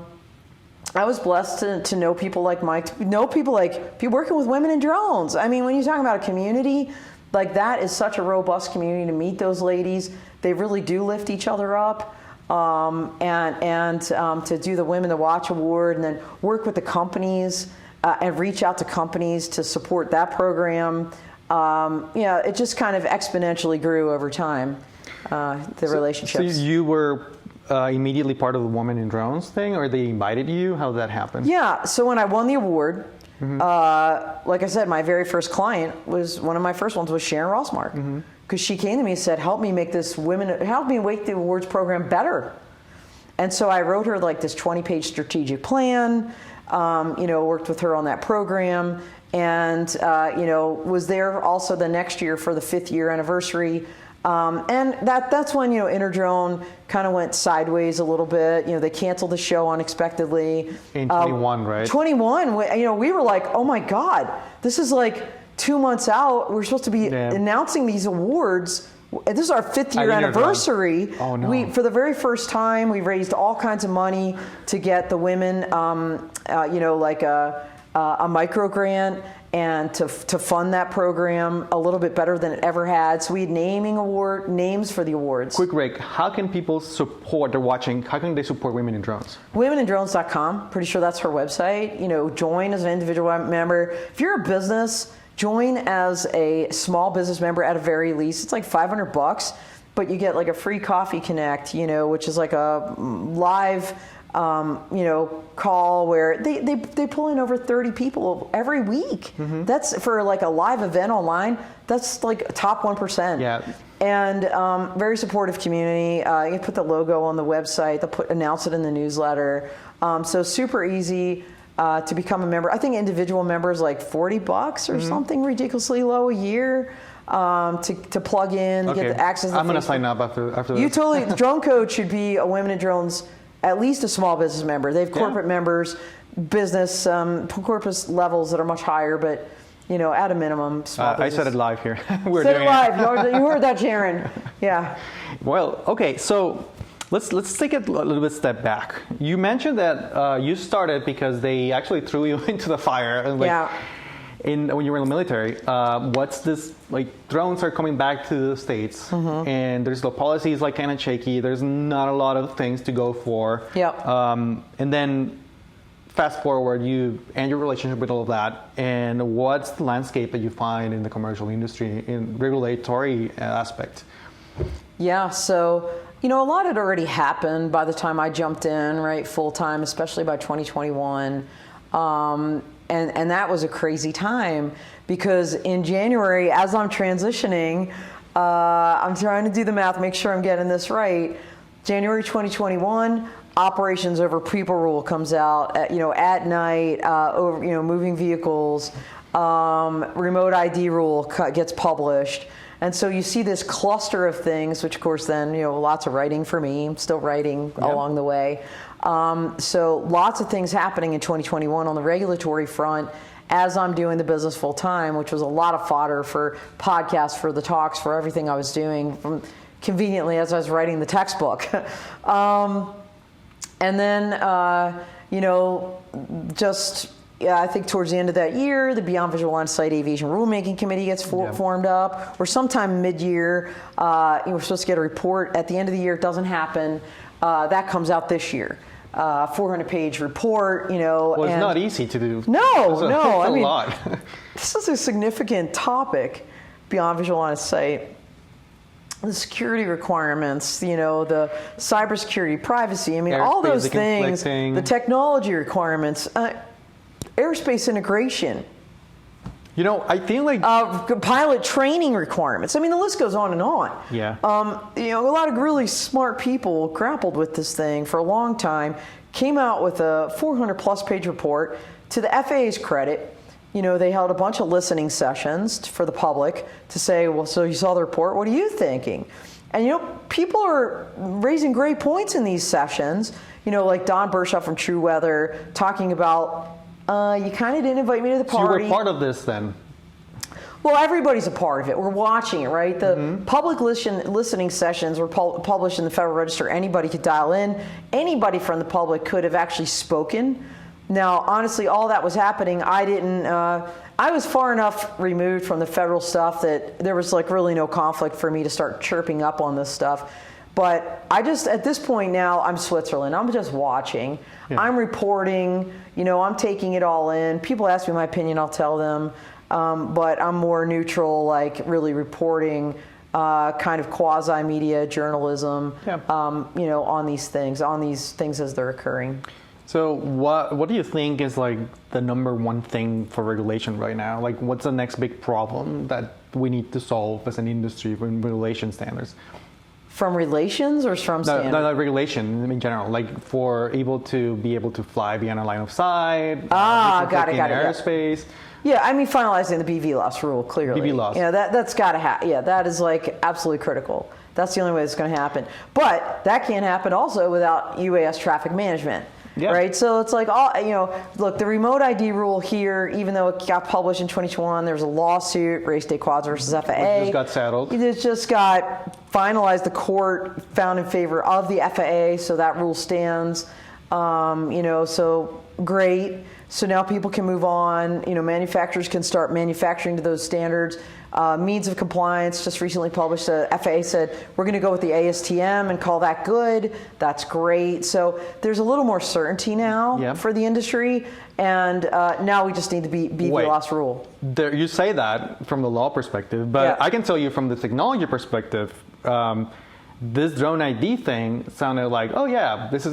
was blessed to know people like Mike, know people like people working with women in drones. I mean, when you're talking about a community, like that is such a robust community to meet those ladies. They really do lift each other up. to do the Women to Watch Award, and then work with the companies and reach out to companies to support that program. It just kind of exponentially grew over time, the relationships. So you were immediately part of the Women in Drones thing, or they invited you? How did that happen? Yeah, so when I won the award, like I said, my very first client was, one of my first ones was Sharon Rossmark, because she came to me and said, help me make the awards program better. And so I wrote her like this 20-page strategic plan, worked with her on that program, and was there also the next year for the 5th year anniversary. And that's when, Interdrone kind of went sideways a little bit. They canceled the show unexpectedly. In 21, right? 21, we were like, oh my God, this is like 2 months out. We're supposed to be announcing these awards. This is our 5th year anniversary. Oh no. For the very first time, we raised all kinds of money to get the women, like a micro grant, and to fund that program a little bit better than it ever had. So we had names for the awards. Quick break. How can people support, they're watching, how can they support Women in Drones? WomenInDrones.com. Pretty sure that's her website. Join as an individual member. If you're a business, join as a small business member at a very least. It's like $500, but you get like a free coffee connect, which is like a live call where they pull in over 30 people every week. That's for like a live event online. That's like top 1%. Yeah. And very supportive community. You can put the logo on the website. They'll announce it in the newsletter. So super easy to become a member. I think individual members like $40 or something ridiculously low a year. To plug in, get the access to I'm going to sign up after this. You totally, Dronecode should be a Women in Drones, at least a small business member. They have corporate members, business, corporate levels that are much higher, but at a minimum, small business. I said it live here. Said it live. You heard that, Sharon. Yeah. Well, okay, so let's take it a little bit step back. You mentioned that you started because they actually threw you into the fire. And when you were in the military, what's this, like, drones are coming back to the States, and there's the policies like kind of shaky, there's not a lot of things to go for. And then fast forward, you end your relationship with all of that, and what's the landscape that you find in the commercial industry in regulatory aspect? Yeah, so, a lot had already happened by the time I jumped in, right, full time, especially by 2021. And that was a crazy time, because in January, as I'm transitioning, I'm trying to do the math, make sure I'm getting this right. January 2021, Operations Over People rule comes out at night, over moving vehicles. Remote ID rule gets published. And so you see this cluster of things, which of course then, lots of writing for me. I'm still writing along the way. So lots of things happening in 2021 on the regulatory front as I'm doing the business full time, which was a lot of fodder for podcasts, for the talks, for everything I was doing, from conveniently as I was writing the textbook. And then, I think towards the end of that year, the Beyond Visual Line of Sight Aviation Rulemaking Committee gets formed up, or sometime mid-year. We're supposed to get a report at the end of the year. It doesn't happen. That comes out this year. 400-page report, Well, it's not easy to do. No, it's a lot. This is a significant topic, Beyond Visual Line of Sight. The security requirements, the cybersecurity, privacy, all those things, the technology requirements, airspace integration. I feel like pilot training requirements. The list goes on and on. Yeah. A lot of really smart people grappled with this thing for a long time, came out with a 400-plus page report. To the FAA's credit, they held a bunch of listening sessions for the public to say, well, so you saw the report, what are you thinking? And, people are raising great points in these sessions, like Don Bershaw from True Weather talking about, you kind of didn't invite me to the party. So you were part of this then? Well, everybody's a part of it. We're watching it, right? The public listening sessions were published in the Federal Register. Anybody could dial in. Anybody from the public could have actually spoken. Now, honestly, all that was happening. I didn't. I was far enough removed from the federal stuff that there was really no conflict for me to start chirping up on this stuff. But I just, at this point now, I'm Switzerland. I'm just watching. Yeah. I'm reporting. I'm taking it all in. People ask me my opinion, I'll tell them. But I'm more neutral, like really reporting, kind of quasi-media journalism, on these things as they're occurring. So what do you think is like the number one thing for regulation right now? Like, what's the next big problem that we need to solve as an industry from regulation standards? From relations or from standards? No, regulation in general. Like for be able to fly beyond a line of sight. Got it. Airspace. Yeah, I mean finalizing the BV loss rule clearly. BV loss. Yeah, that's got to happen. Yeah, that is like absolutely critical. That's the only way it's going to happen. But that can't happen also without UAS traffic management. Yeah. Right, so it's like look, the remote ID rule here, even though it got published in 2021, there's a lawsuit, Race Day Quads versus FAA. It just got settled. It just got finalized. The court found in favor of the FAA, so that rule stands. So great. So now people can move on. Manufacturers can start manufacturing to those standards. Means of compliance just recently published. The FAA said we're going to go with the ASTM and call that good. That's great. So there's a little more certainty now for the industry, and now we just need the BV loss rule. You say that from the law perspective, but I can tell you from the technology perspective. This drone ID thing sounded like, oh yeah, let's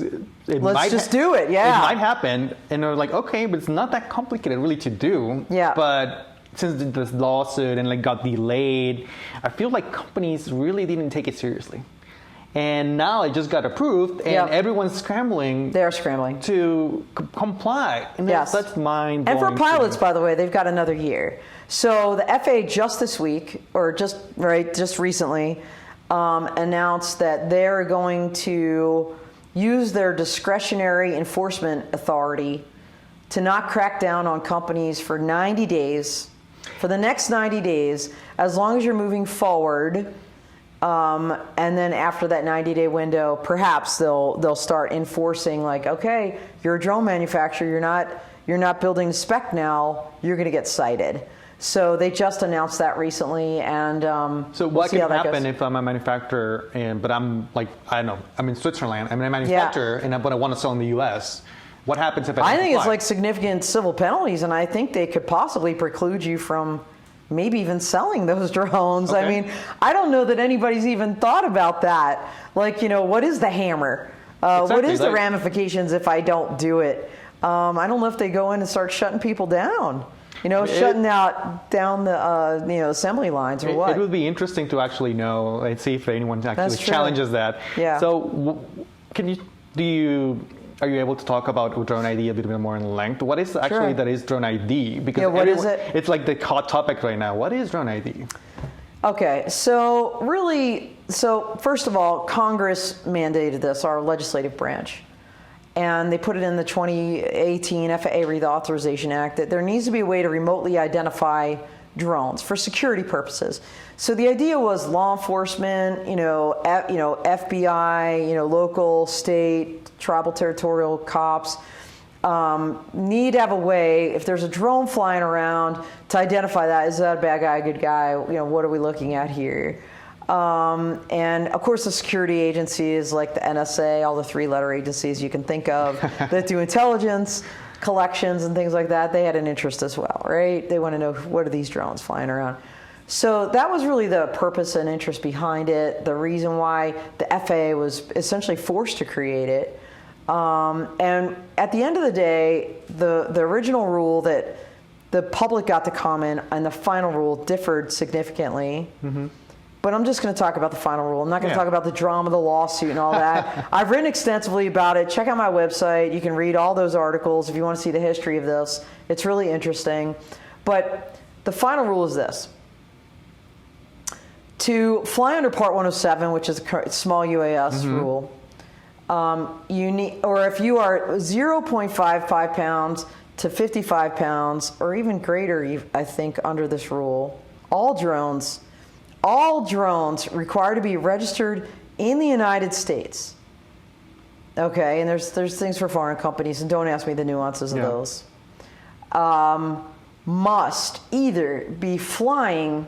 just do it. Yeah, it might happen, and they're like, okay, but it's not that complicated really to do. Yeah, but since this lawsuit and got delayed, I feel like companies really didn't take it seriously. And now it just got approved, and everyone's scrambling. They're scrambling to comply. And that's mind-blowing. And for pilots, by the way, they've got another year. So the FAA just this week, or just recently, announced that they're going to use their discretionary enforcement authority to not crack down on companies for 90 days. For the next 90 days, as long as you're moving forward, and then after that 90-day window, perhaps they'll start enforcing, like, okay, you're a drone manufacturer, you're not building the spec now, you're going to get cited. So they just announced that recently, and so what can happen if I'm a manufacturer but I'm like, I don't know, I'm in Switzerland, I'm a manufacturer, but I want to sell in the U.S. What happens if I think it's like significant civil penalties, and I think they could possibly preclude you from maybe even selling those drones. Okay. I mean, I don't know that anybody's even thought about that. Like, what is the hammer? Exactly. What is the ramifications if I don't do it? I don't know if they go in and start shutting people down. Shutting down the assembly lines or what. It would be interesting to actually know and see if anyone actually challenges that. Yeah. So, are you able to talk about drone ID a bit more in length? What is actually that is drone ID? Because what is it? It's like the hot topic right now. What is drone ID? Okay, so first of all, Congress mandated this, our legislative branch. And they put it in the 2018 FAA Reauthorization Act that there needs to be a way to remotely identify drones for security purposes. So the idea was law enforcement, FBI, local, state, tribal, territorial cops need to have a way, if there's a drone flying around, to identify that. Is that a bad guy, a good guy? What are we looking at here? And of course, the security agencies like the NSA, all the three-letter agencies you can think of that do intelligence collections and things like that, they had an interest as well, right? They want to know, what are these drones flying around? So that was really the purpose and interest behind it, the reason why the FAA was essentially forced to create it. And at the end of the day, the original rule that the public got to comment and the final rule differed significantly. Mm-hmm. But I'm just going to talk about the final rule. I'm not going to talk about the drama, the lawsuit, and all that. I've written extensively about it. Check out my website. You can read all those articles if you want to see the history of this. It's really interesting. But the final rule is this. To fly under Part 107, which is a small UAS rule, you need, or if you are 0.55 pounds to 55 pounds, or even greater, I think, under this rule, all drones require to be registered in the United States. Okay, and there's things for foreign companies, and don't ask me the nuances of those. Must either be flying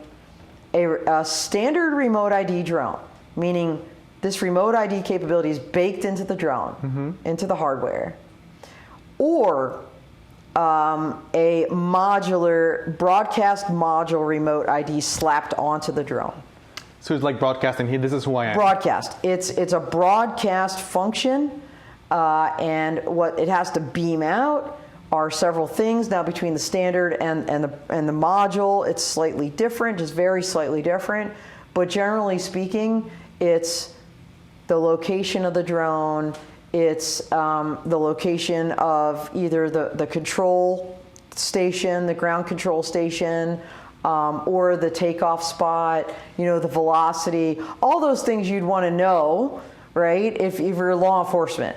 a standard remote ID drone, meaning this remote ID capability is baked into the drone, into the hardware, or a modular broadcast module remote ID slapped onto the drone. So it's like broadcasting. Here, this is who I am. Broadcast. It's a broadcast function, and what it has to beam out are several things. Now, between the standard and the module, it's slightly different, just very slightly different. But generally speaking, it's the location of the drone. It's the location of either the control station, the ground control station, or the takeoff spot, the velocity, all those things you'd want to know, right, if you're law enforcement.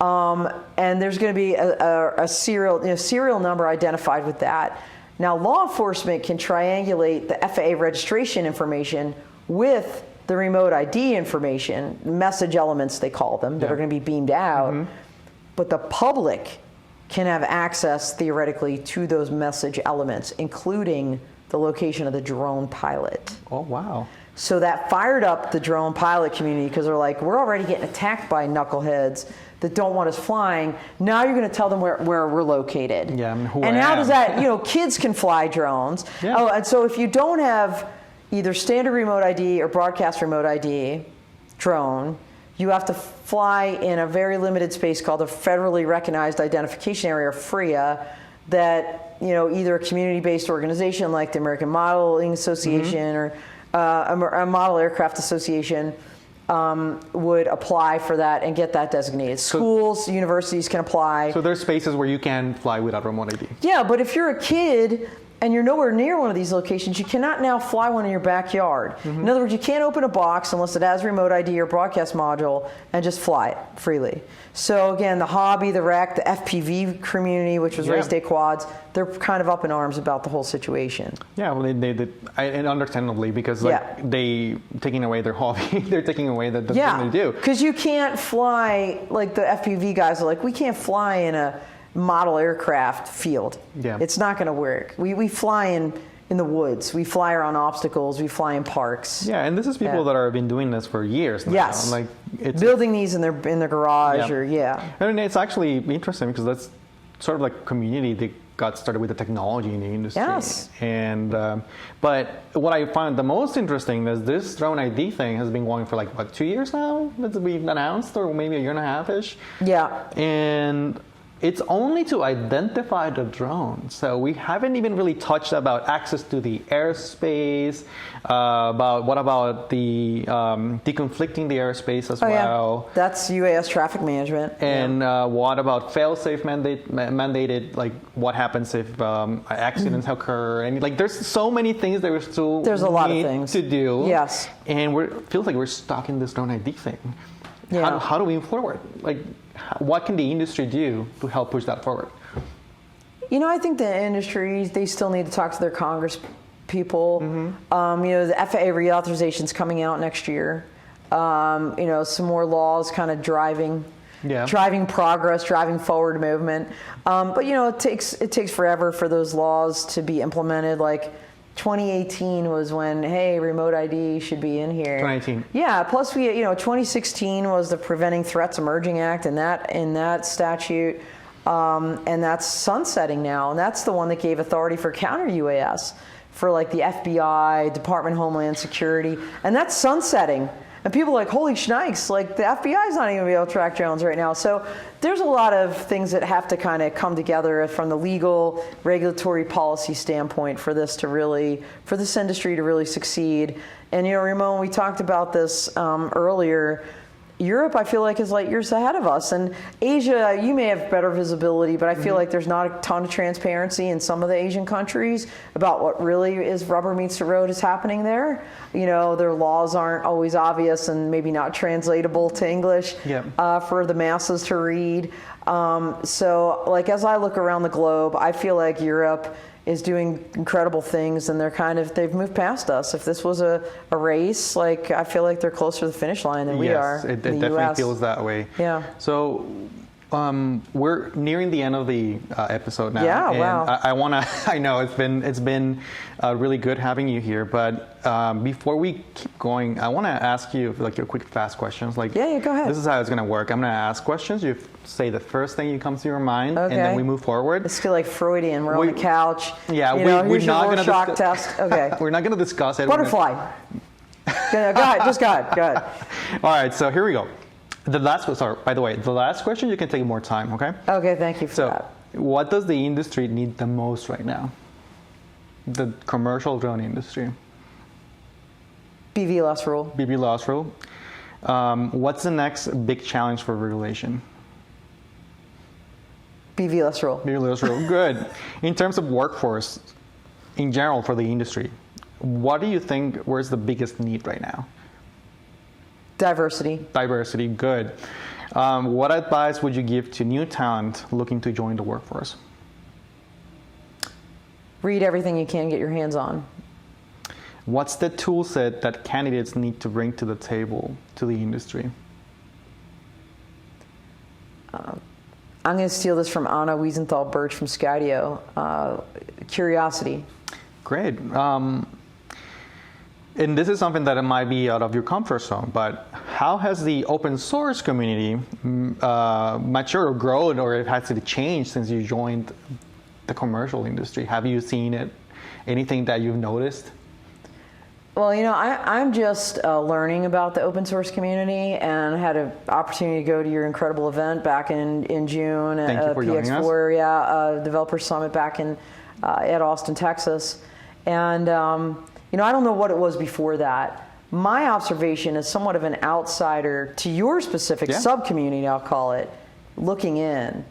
And there's going to be a serial number identified with that. Now, law enforcement can triangulate the FAA registration information with the remote ID information, message elements they call them, that are going to be beamed out. But the public can have access, theoretically, to those message elements, including the location of the drone pilot. Oh, wow. So that fired up the drone pilot community, because they're like, we're already getting attacked by knuckleheads that don't want us flying. Now you're going to tell them where we're located. Yeah, and how does that, kids can fly drones. Yeah. Oh, and so if you don't have either standard remote ID or broadcast remote ID drone, you have to fly in a very limited space called a Federally Recognized Identification Area, or FRIA, that either a community-based organization like the American Modeling Association or a Model Aircraft Association would apply for that and get that designated. Schools, universities can apply. So there's spaces where you can fly without remote ID. Yeah, but if you're a kid and you're nowhere near one of these locations, you cannot now fly one in your backyard. In other words, you can't open a box unless it has remote ID or broadcast module and just fly it freely. So again, the hobby, the rec, the FPV community, which was race day quads, they're kind of up in arms about the whole situation. Yeah, well, and understandably, because they taking away their hobby, they're taking away the thing they do. Because you can't fly, like the FPV guys are like, we can't fly in a model aircraft field. Yeah. It's not going to work. We fly in the woods. We fly around obstacles. We fly in parks. Yeah, and this is people that have been doing this for years now. Yes. Like building these in their garage And it's actually interesting because that's sort of like community that got started with the technology in the industry. Yes. And but what I find the most interesting is this drone ID thing has been going for 2 years now that's been announced, or maybe a year and a half-ish. Yeah. And it's only to identify the drone. So we haven't even really touched about access to the airspace, what about the deconflicting the airspace as well. Yeah. That's UAS traffic management. And what about fail-safe mandated, what happens if accidents occur? And there's so many things that we still There's a lot of need things to do. Yes. And feels like we're stuck in this drone ID thing. Yeah. How do we move forward? What can the industry do to help push that forward? I think the industry, they still need to talk to their Congress people. The FAA reauthorization is coming out next year. Some more laws kind of driving progress, driving forward movement. But it takes forever for those laws to be implemented. 2018 was when, hey, remote ID should be in here. 2018. Yeah. Plus, 2016 was the Preventing Threats Emerging Act, and that statute, and that's sunsetting now, and that's the one that gave authority for counter UAS for the FBI, Department of Homeland Security, and that's sunsetting. And people are like, holy shnikes, the FBI is not even going to be able to track drones right now. So there's a lot of things that have to kind of come together from the legal, regulatory policy standpoint for this industry to really succeed. And, Ramon, we talked about this earlier. Europe, I feel like, is light years ahead of us. And Asia, you may have better visibility, but I feel like there's not a ton of transparency in some of the Asian countries about what really is rubber meets the road is happening there. Their laws aren't always obvious and maybe not translatable to English for the masses to read. So, as I look around the globe, I feel like Europe is doing incredible things, and they've moved past us. If this was a race, I feel like they're closer to the finish line than we are. It definitely feels that way. Yeah. So we're nearing the end of the episode now. Yeah, and wow. I want to. I know it's been really good having you here. But before we keep going, I want to ask you like your quick, fast questions. Like, yeah, go ahead. This is how it's going to work. I'm going to ask questions. You say the first thing that comes to your mind, Okay. and then we move forward. Let's feel like Freudian. We're on the couch. Yeah, we're we're not going to shock test. Okay. We're not going to discuss it. Butterfly. Go ahead. Just go ahead. Go ahead. All right. So here we go. The last question, you can take more time, okay? Okay, thank you for that. What does the industry need the most right now? The commercial drone industry. BVLOS rule. BVLOS rule. What's the next big challenge for regulation? BVLOS rule. BVLOS rule, good. In terms of workforce, in general for the industry, what do you think, where's the biggest need right now? Diversity. Diversity, good. What advice would you give to new talent looking to join the workforce? Read everything you can get your hands on. What's the tool set that candidates need to bring to the table to the industry? I'm going to steal this from Anna Wiesenthal-Birch from Skydio. Curiosity. Great. And this is something that it might be out of your comfort zone, but how has the open source community matured or grown, or it has to change since you joined the commercial industry? Have you seen it? Anything that you've noticed? Well, I'm just learning about the open source community, and I had an opportunity to go to your incredible event back in June at PX4, Developer Summit back at Austin, Texas, and I don't know what it was before that. My observation is somewhat of an outsider to your specific sub-community, I'll call it, looking in.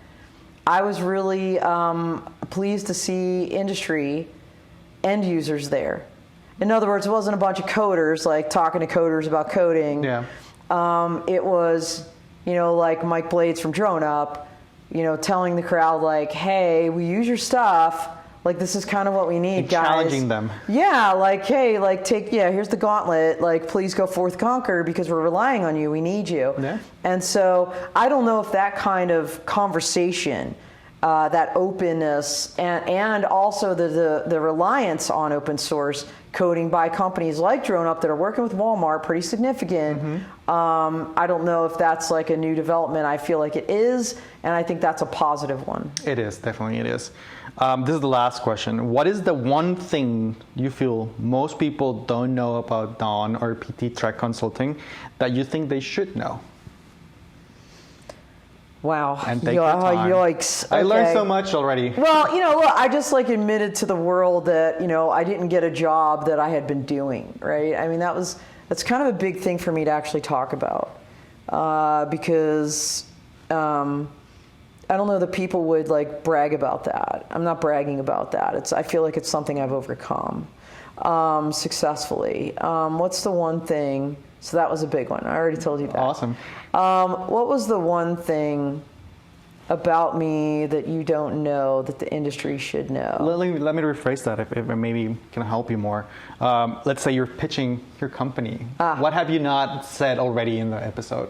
I was really pleased to see industry end users there. In other words, it wasn't a bunch of coders like talking to coders about coding. Yeah. It was, like Mike Blades from DroneUp, telling the crowd like, hey, we use your stuff. Like, this is kind of what we need, guys. Challenging them. Yeah, like, hey, like, here's the gauntlet. Like, please go forth, conquer, because we're relying on you. We need you. Yeah. And so I don't know if that kind of conversation, that openness, and also the reliance on open source coding by companies like DroneUp that are working with Walmart, pretty significant. Mm-hmm. I don't know if that's like a new development. I feel like it is, and I think that's a positive one. It is, definitely it is. This is the last question. What is the one thing you feel most people don't know about Dawn or PT Trek Consulting that you think they should know? Wow. And take your time. Yikes. Okay. I learned so much already. Well, look, I just admitted to the world that, I didn't get a job that I had been doing, right? I mean, that's kind of a big thing for me to actually talk about, because I don't know that people would brag about that. I'm not bragging about that. I feel like it's something I've overcome successfully. What's the one thing? So that was a big one. I already told you that. Awesome. What was the one thing about me that you don't know that the industry should know? Let me rephrase that if it maybe can help you more. Let's say you're pitching your company. What have you not said already in the episode?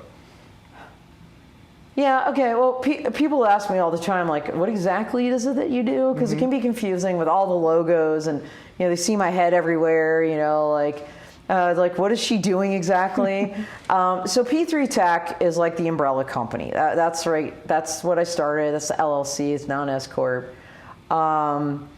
Yeah, okay. Well, people ask me all the time, what exactly is it that you do? Because it can be confusing with all the logos, and they see my head everywhere. What is she doing exactly? So P3 Tech is like the umbrella company. That's right. That's what I started. That's the LLC. It's now an S corp. And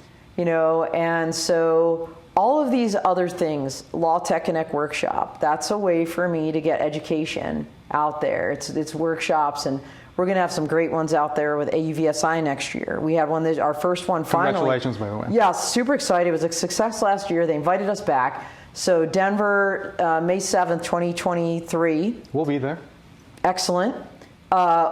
so all of these other things, Law Tech Connect workshop. That's a way for me to get education out there. It's workshops, and we're going to have some great ones out there with AUVSI next year. We had one, our first one finally. Congratulations, by the way. Yeah, super excited. It was a success last year. They invited us back. So Denver, May 7th, 2023. We'll be there. Excellent.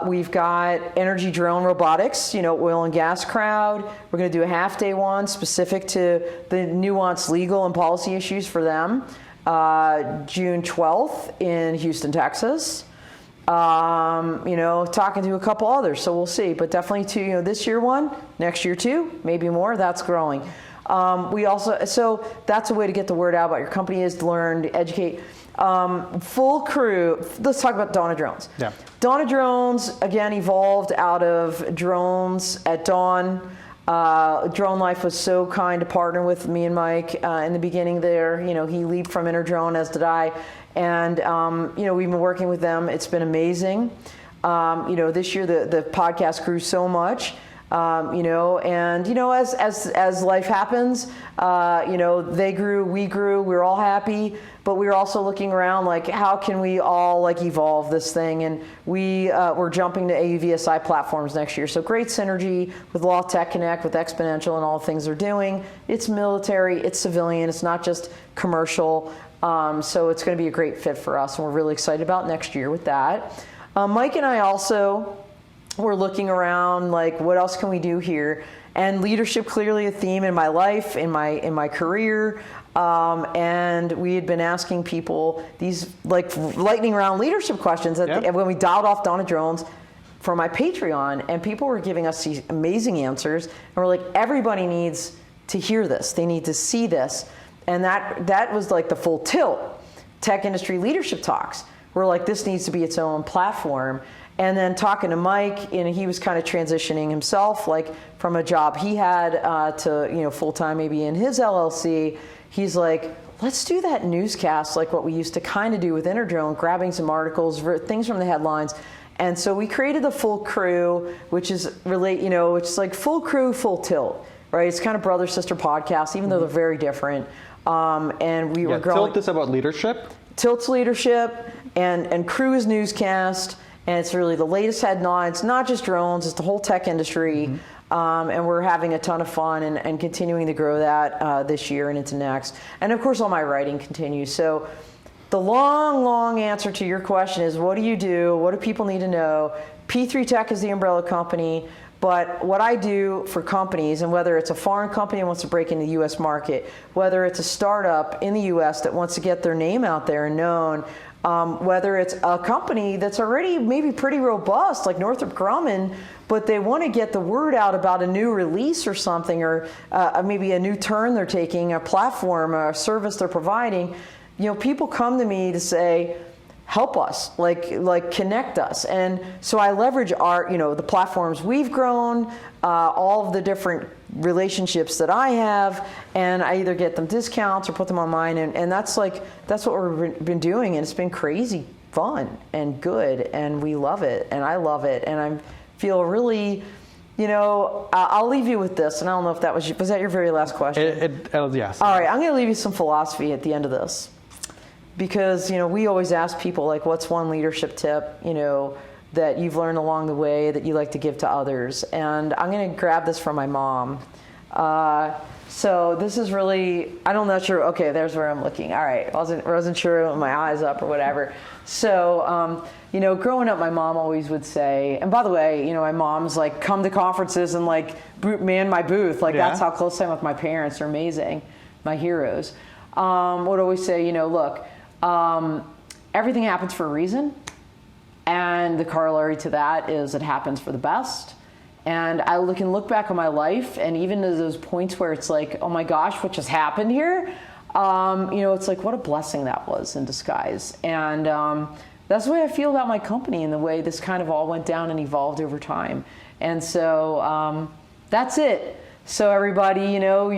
We've got energy drone robotics, oil and gas crowd. We're going to do a half-day one specific to the nuanced legal and policy issues for them. June 12th in Houston, Texas. Talking to a couple others, so we'll see. But definitely two, this year one, next year two, maybe more. That's growing. So that's a way to get the word out about your company, is to learn, to educate. Full crew. Let's talk about Dawn of Drones. Yeah. Dawn of Drones, again, evolved out of drones at Dawn. Drone Life was so kind to partner with me and Mike in the beginning there. You know, he leaped from Interdrone, as did I. And, you know, we've been working with them. It's been amazing. You know, this year the podcast grew so much. You know, and you know, as life happens, you know, they grew, we were all happy, but we were also looking around like, how can we all like evolve this thing? And we're jumping to AUVSI platforms next year. So great synergy with Law Tech Connect, with Exponential and all the things they're doing. It's military, it's civilian, it's not just commercial. So it's going to be a great fit for us, and we're really excited about next year with that. Mike and I also, we're looking around like, what else can we do here? And leadership, clearly a theme in my life, in my career. And we had been asking people these like lightning round leadership questions when we dialed off Dawn of Drones for my Patreon, and people were giving us these amazing answers. And we're like, everybody needs to hear this. They need to see this. And that was like the full tilt. Tech industry leadership talks. We're like, this needs to be its own platform. And then talking to Mike, and he was kind of transitioning himself, like from a job he had to, you know, full-time maybe in his LLC. He's like, let's do that newscast like what we used to kind of do with Interdrone, grabbing some articles, things from the headlines. And so we created the Full Crew, which is you know, it's like Full Crew, Full Tilt, right? It's kind of brother sister podcast, even though they're very different. And we were growing. Tilt is about leadership. Tilt's leadership, and Crew is newscast. And it's really the latest headlines, not just drones, it's the whole tech industry. And we're having a ton of fun and continuing to grow that this year and into next. And of course, all my writing continues. So the long answer to your question is, what do you do? What do people need to know? P3 Tech is the umbrella company. But what I do for companies, and whether it's a foreign company that wants to break into the U.S. market, whether it's a startup in the U.S. that wants to get their name out there and known, whether it's a company that's already maybe pretty robust, like Northrop Grumman, but they want to get the word out about a new release or something, or maybe a new turn they're taking, a platform, a service they're providing, you know, people come to me to say, help us, like connect us. And so I leverage our, you know, the platforms we've grown, all of the different relationships that I have, and I either get them discounts or put them on mine. And that's what we've been doing. And it's been crazy fun and good. And we love it. And I love it. And I feel really, you know, I'll leave you with this. And I don't know if that was that your very last question? Yes. All right. I'm going to leave you some philosophy at the end of this. Because, you know, we always ask people, like, what's one leadership tip, you know, that you've learned along the way that you like to give to others? And I'm going to grab this from my mom. So this is really, I'm not sure. Okay, there's where I'm looking. All right, wasn't sure with my eyes up or whatever. So, you know, growing up, my mom always would say, and by the way, you know, my mom's like, come to conferences and like man my booth. Like, that's how close I am with my parents. They're amazing, my heroes. Would always say, you know, look, everything happens for a reason, and the corollary to that is it happens for the best. And I can look back on my life, and even to those points where it's like, oh my gosh, what just happened here? You know, it's like, what a blessing that was in disguise. And that's the way I feel about my company and the way this kind of all went down and evolved over time. And so that's it. So everybody, you know,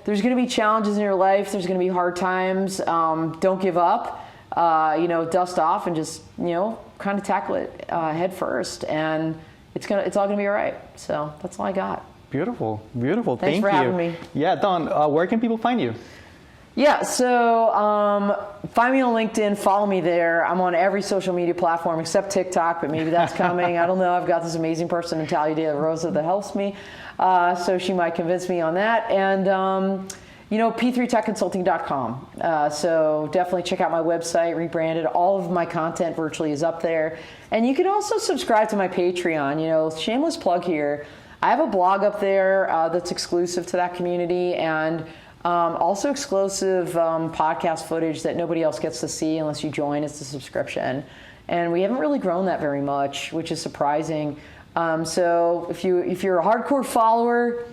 there's gonna be challenges in your life. There's gonna be hard times. Don't give up. You know, dust off and just, you know, kind of tackle it head first, and it's all gonna be all right. So that's all I got. Beautiful. Thanks for having me. Yeah, Dawn, where can people find you? Yeah, so find me on LinkedIn, follow me there. I'm on every social media platform except TikTok, but maybe that's coming. I don't know. I've got this amazing person, Natalia De La Rosa, that helps me. So she might convince me on that. And, you know, p3techconsulting.com. So definitely check out my website, rebranded. All of my content virtually is up there. And you can also subscribe to my Patreon. You know, shameless plug here. I have a blog up there that's exclusive to that community, and also exclusive podcast footage that nobody else gets to see unless you join. It's a subscription. And we haven't really grown that very much, which is surprising. So if you're a hardcore follower,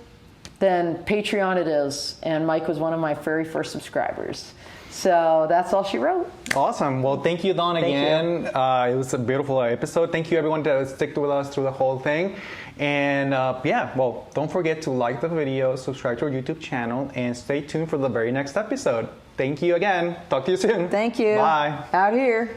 then Patreon it is. And Mike was one of my very first subscribers. So that's all she wrote. Awesome. Well, thank you, Dawn, again. It was a beautiful episode. Thank you, everyone, to stick with us through the whole thing. And yeah, well, don't forget to like the video, subscribe to our YouTube channel, and stay tuned for the very next episode. Thank you again. Talk to you soon. Thank you. Bye. Out here.